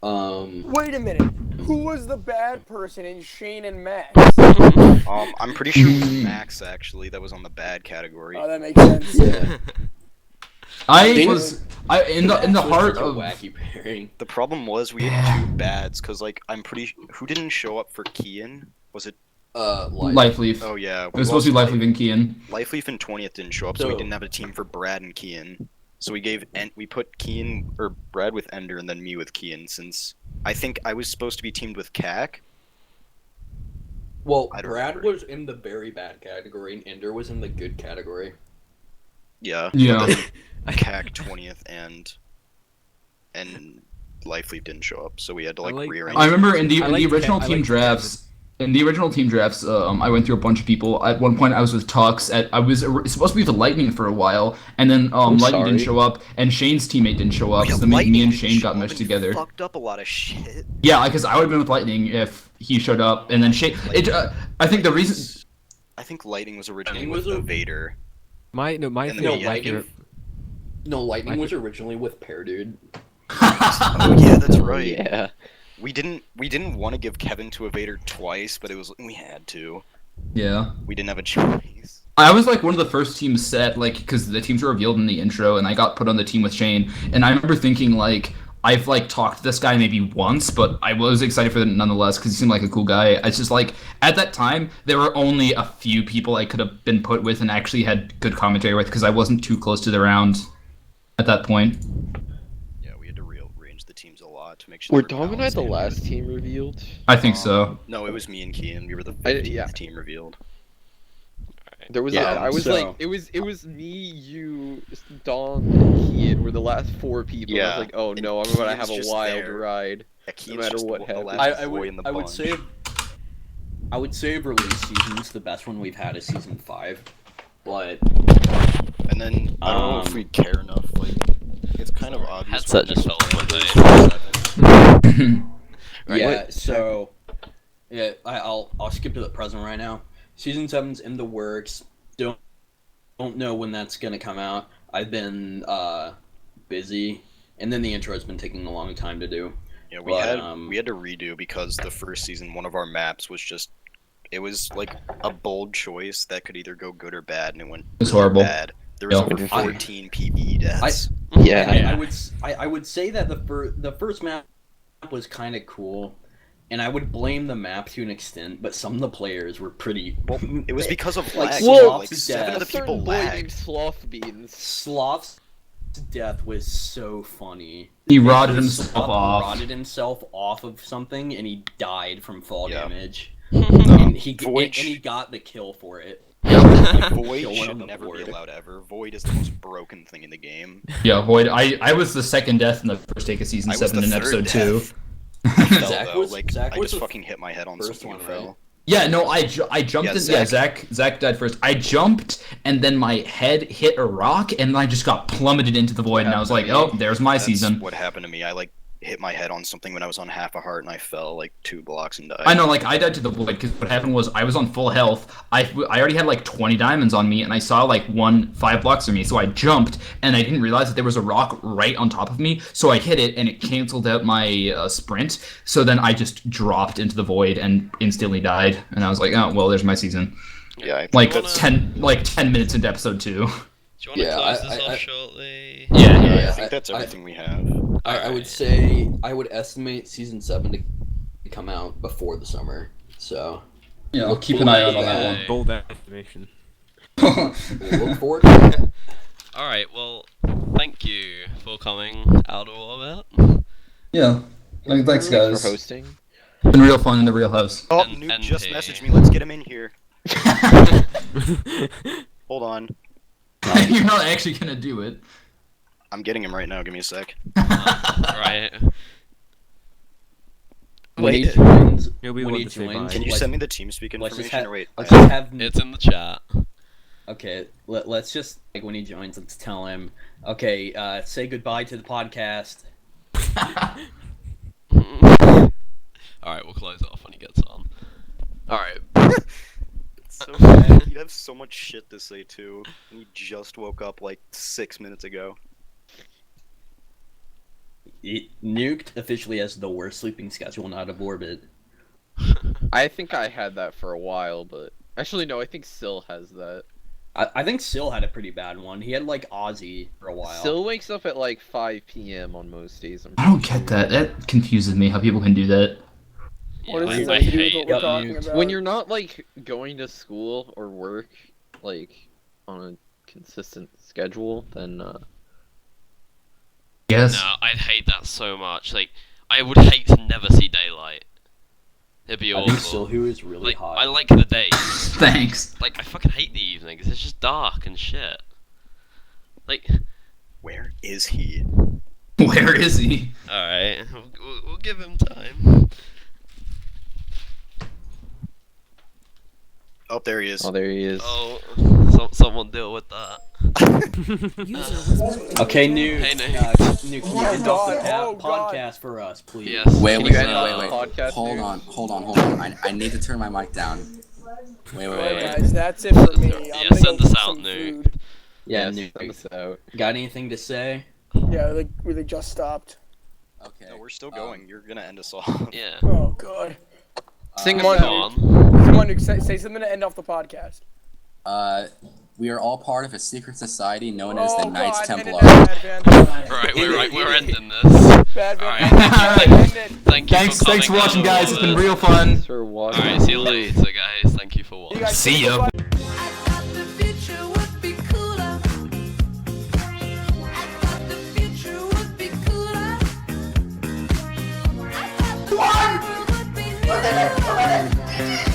Wait a minute. Who was the bad person in Shane and Max? I'm pretty sure it was Max actually that was on the bad category. Oh, that makes sense. Yeah. In the Max was heart such a of wacky pairing. The problem was we had 2 bads, cause like I'm pretty. Who didn't show up for Kian? Was it? Lifeleaf. Oh yeah. It was supposed to be Lifeleaf and Kian. Lifeleaf and 20th didn't show up, so we So- didn't have a team for Brad and Kian. So we put Kian or Brad with Ender and then me with Kian, since I think I was supposed to be teamed with Kak. Well, I don't Brad remember. was in the very bad category and Ender was in the good category. Yeah. Yeah. Kak 20th and Lifeleaf didn't show up, so we had to like rearrange. I remember in the I like original Kev- I team like drafts. In the original team drafts, I went through a bunch of people. At one point, I was with Tux. I was supposed to be with Lightning for a while, and then Lightning didn't sorry. show up, and Shane's teammate didn't show up. Yeah, So then me Lightning and didn't Shane show got up meshed and together. Fucked up a lot of shit. Yeah, because I would have been with Lightning if he showed up, and then Shane. I think the reason. I think Lightning was originally Lightning with was a- Vader. My And then favorite, we No, had- my Lightning. favorite. No, Lightning My was originally with Pear Dude. Oh yeah, that's right. Yeah. We didn't want to give Kevin to a Vader twice, but we had to. Yeah. We didn't have a choice. I was like one of the first teams set, like, because the teams were revealed in the intro, and I got put on the team with Shane, and I remember thinking, like, I've, like, talked to this guy maybe once, but I was excited for it nonetheless, because he seemed like a cool guy. It's just, like, at that time, there were only a few people I could have been put with and actually had good commentary with, because I wasn't too close to the round at that point. Yeah, we had to rearrange the teams a lot to make sure. Were they Dom and I balanced the and last good. team revealed? I think so. No, it was me and Kian. We were the I- 15th yeah. team revealed. There was Yeah, I was so- like it was me, you, Dom, and Kian were the last 4 people. I Yeah, was like, oh and no, I'm about to Kian's have a just wild there. ride. Yeah, No Kian's matter just what the happens. last I boy would in the I would bunch. say release season's the best one we've had is season 5, but And then I don't know if we care enough. Like, it's kind of obvious. Headset what just next fell on my episode face. is. Right. yeah. So yeah, I'll skip to the present right now. Season 7's in the works. Don't know when that's gonna come out. I've been busy, and then the intro's been taking a long time to do. Yeah, But, we had to redo because the first season, one of our maps was just, it was like a bold choice that could either go good or bad, and it went It's horrible. bad. There was Yeah. over 14 PvE deaths. Yeah. I would say that the first map was kind of cool, and I would blame the map to an extent, but some of the players were pretty. Well, it was because of Like, lag. Sloth's Like 7 of death. the people boy named lagged. Sloth Beans. Sloth's death was so funny. He rotted Sloth himself off. Rotted himself off of something, and he died from fall Yeah. damage. No, And he Void, got the kill for it. like, Void Kill one should on the never be board. allowed ever. Void is the most broken thing in the game. Yeah, Void. I was the second death in the first take of season I was 7 the in third episode 2. death. I fell, Zach though. was- Like, Zach I was just the fucking hit my head on first something and one, fell. right? Yeah, no, I jumped Yeah, in. Zach died first. I jumped, and then my head hit a rock, and I just got plummeted into the void, and I was like, oh, there's my That's season. what happened to me. I like hit my head on something when I was on half a heart, and I fell like 2 blocks and died. I know, like, I died to the void, because what happened was I was on full health. I already had, like, 20 diamonds on me, and I saw, like, 5 blocks from me, so I jumped, and I didn't realize that there was a rock right on top of me, so I hit it, and it canceled out my sprint, so then I just dropped into the void and instantly died, and I was like, oh, well, there's my season. Yeah, I think Like, that's 10 minutes into episode 2. you want to Yeah, close this I- off I- shortly? I think that's everything we have. I would Alright. say I would estimate season 7 to come out before the summer. So Yeah, I'll Look keep an eye out on forward to that that. Bold estimation. one. we'll look forward to it. Alright, well, thank you for coming out of orbit. Yeah. Thanks, Thanks guys. for hosting. Been real fun in the real house. Oh, And- Nuke and just he- messaged me. Let's get him in here. Hold on. You're not actually gonna do it. I'm getting him right now. Give me a sec. Right. When he Wait, joins, He'll be when one he to say joins, bye. Can you let's- send me the TeamSpeak let's just information? have, Or wait, let's just have it's in the chat. okay. Let's just like when he joins, let's tell him. Okay, say goodbye to the podcast. Alright, we'll close it off when he gets on. Alright. It's so bad. He'd have so much shit to say too. And he just woke up like 6 minutes ago. Nuked officially has the worst sleeping schedule out of orbit. I think I had that for a while, but actually no, I think Sil has that. I think Sil had a pretty bad one. He had like Ozzy for a while. Sil wakes up at like 5 p.m. on most days. I don't get that. That confuses me how people can do that. What Yeah, does I this have to do with hate what we're Yep. talking about? When you're not like going to school or work like on a consistent schedule, then Yes. No, I'd hate that so much. Like, I would hate to never see daylight. It'd be I think awful. Silhu is really Like, hot. I like the days. Thanks. Like, I fucking hate the evenings. It's just dark and shit. Like, Where is he? Where is he? alright, we'll give him time. Oh, there he is. oh, there he is. Oh, someone deal with that. User was moved. Okay, Nuke. Hey, Nuke. Nuke, can you Oh, end off the God. Oh, God. podcast for us, please? Yes. Wait, Can wait, you wait, end wait, the wait. podcast, Hold dude? on, hold on, hold on. I need to turn my mic down. Wait, wait, Wait. wait. Guys, that's it for me. Yeah, I'm gonna send go us get out, some Nuke. food. Yeah, Yes, Nuke. send us out. Got anything to say? Yeah, like really just stopped. Okay. No, we're still going. You're gonna end us off. Yeah. Oh god. Sing Come us on, out. Nuke. Come on, Nuke. Say something to end off the podcast. We are all part of a secret society known as Oh the Knights god, end Templar. it, bad, We're ending this. bad, Alright. end it. Thank you Thanks, for coming thanks for watching, out guys. of It's been it. real fun. Thanks for watching. Alright, see you later, guys. Thank you for You watching. guys See ya. bye. I thought the future would be cooler. I thought the future would be cooler. I thought the world would be nearer.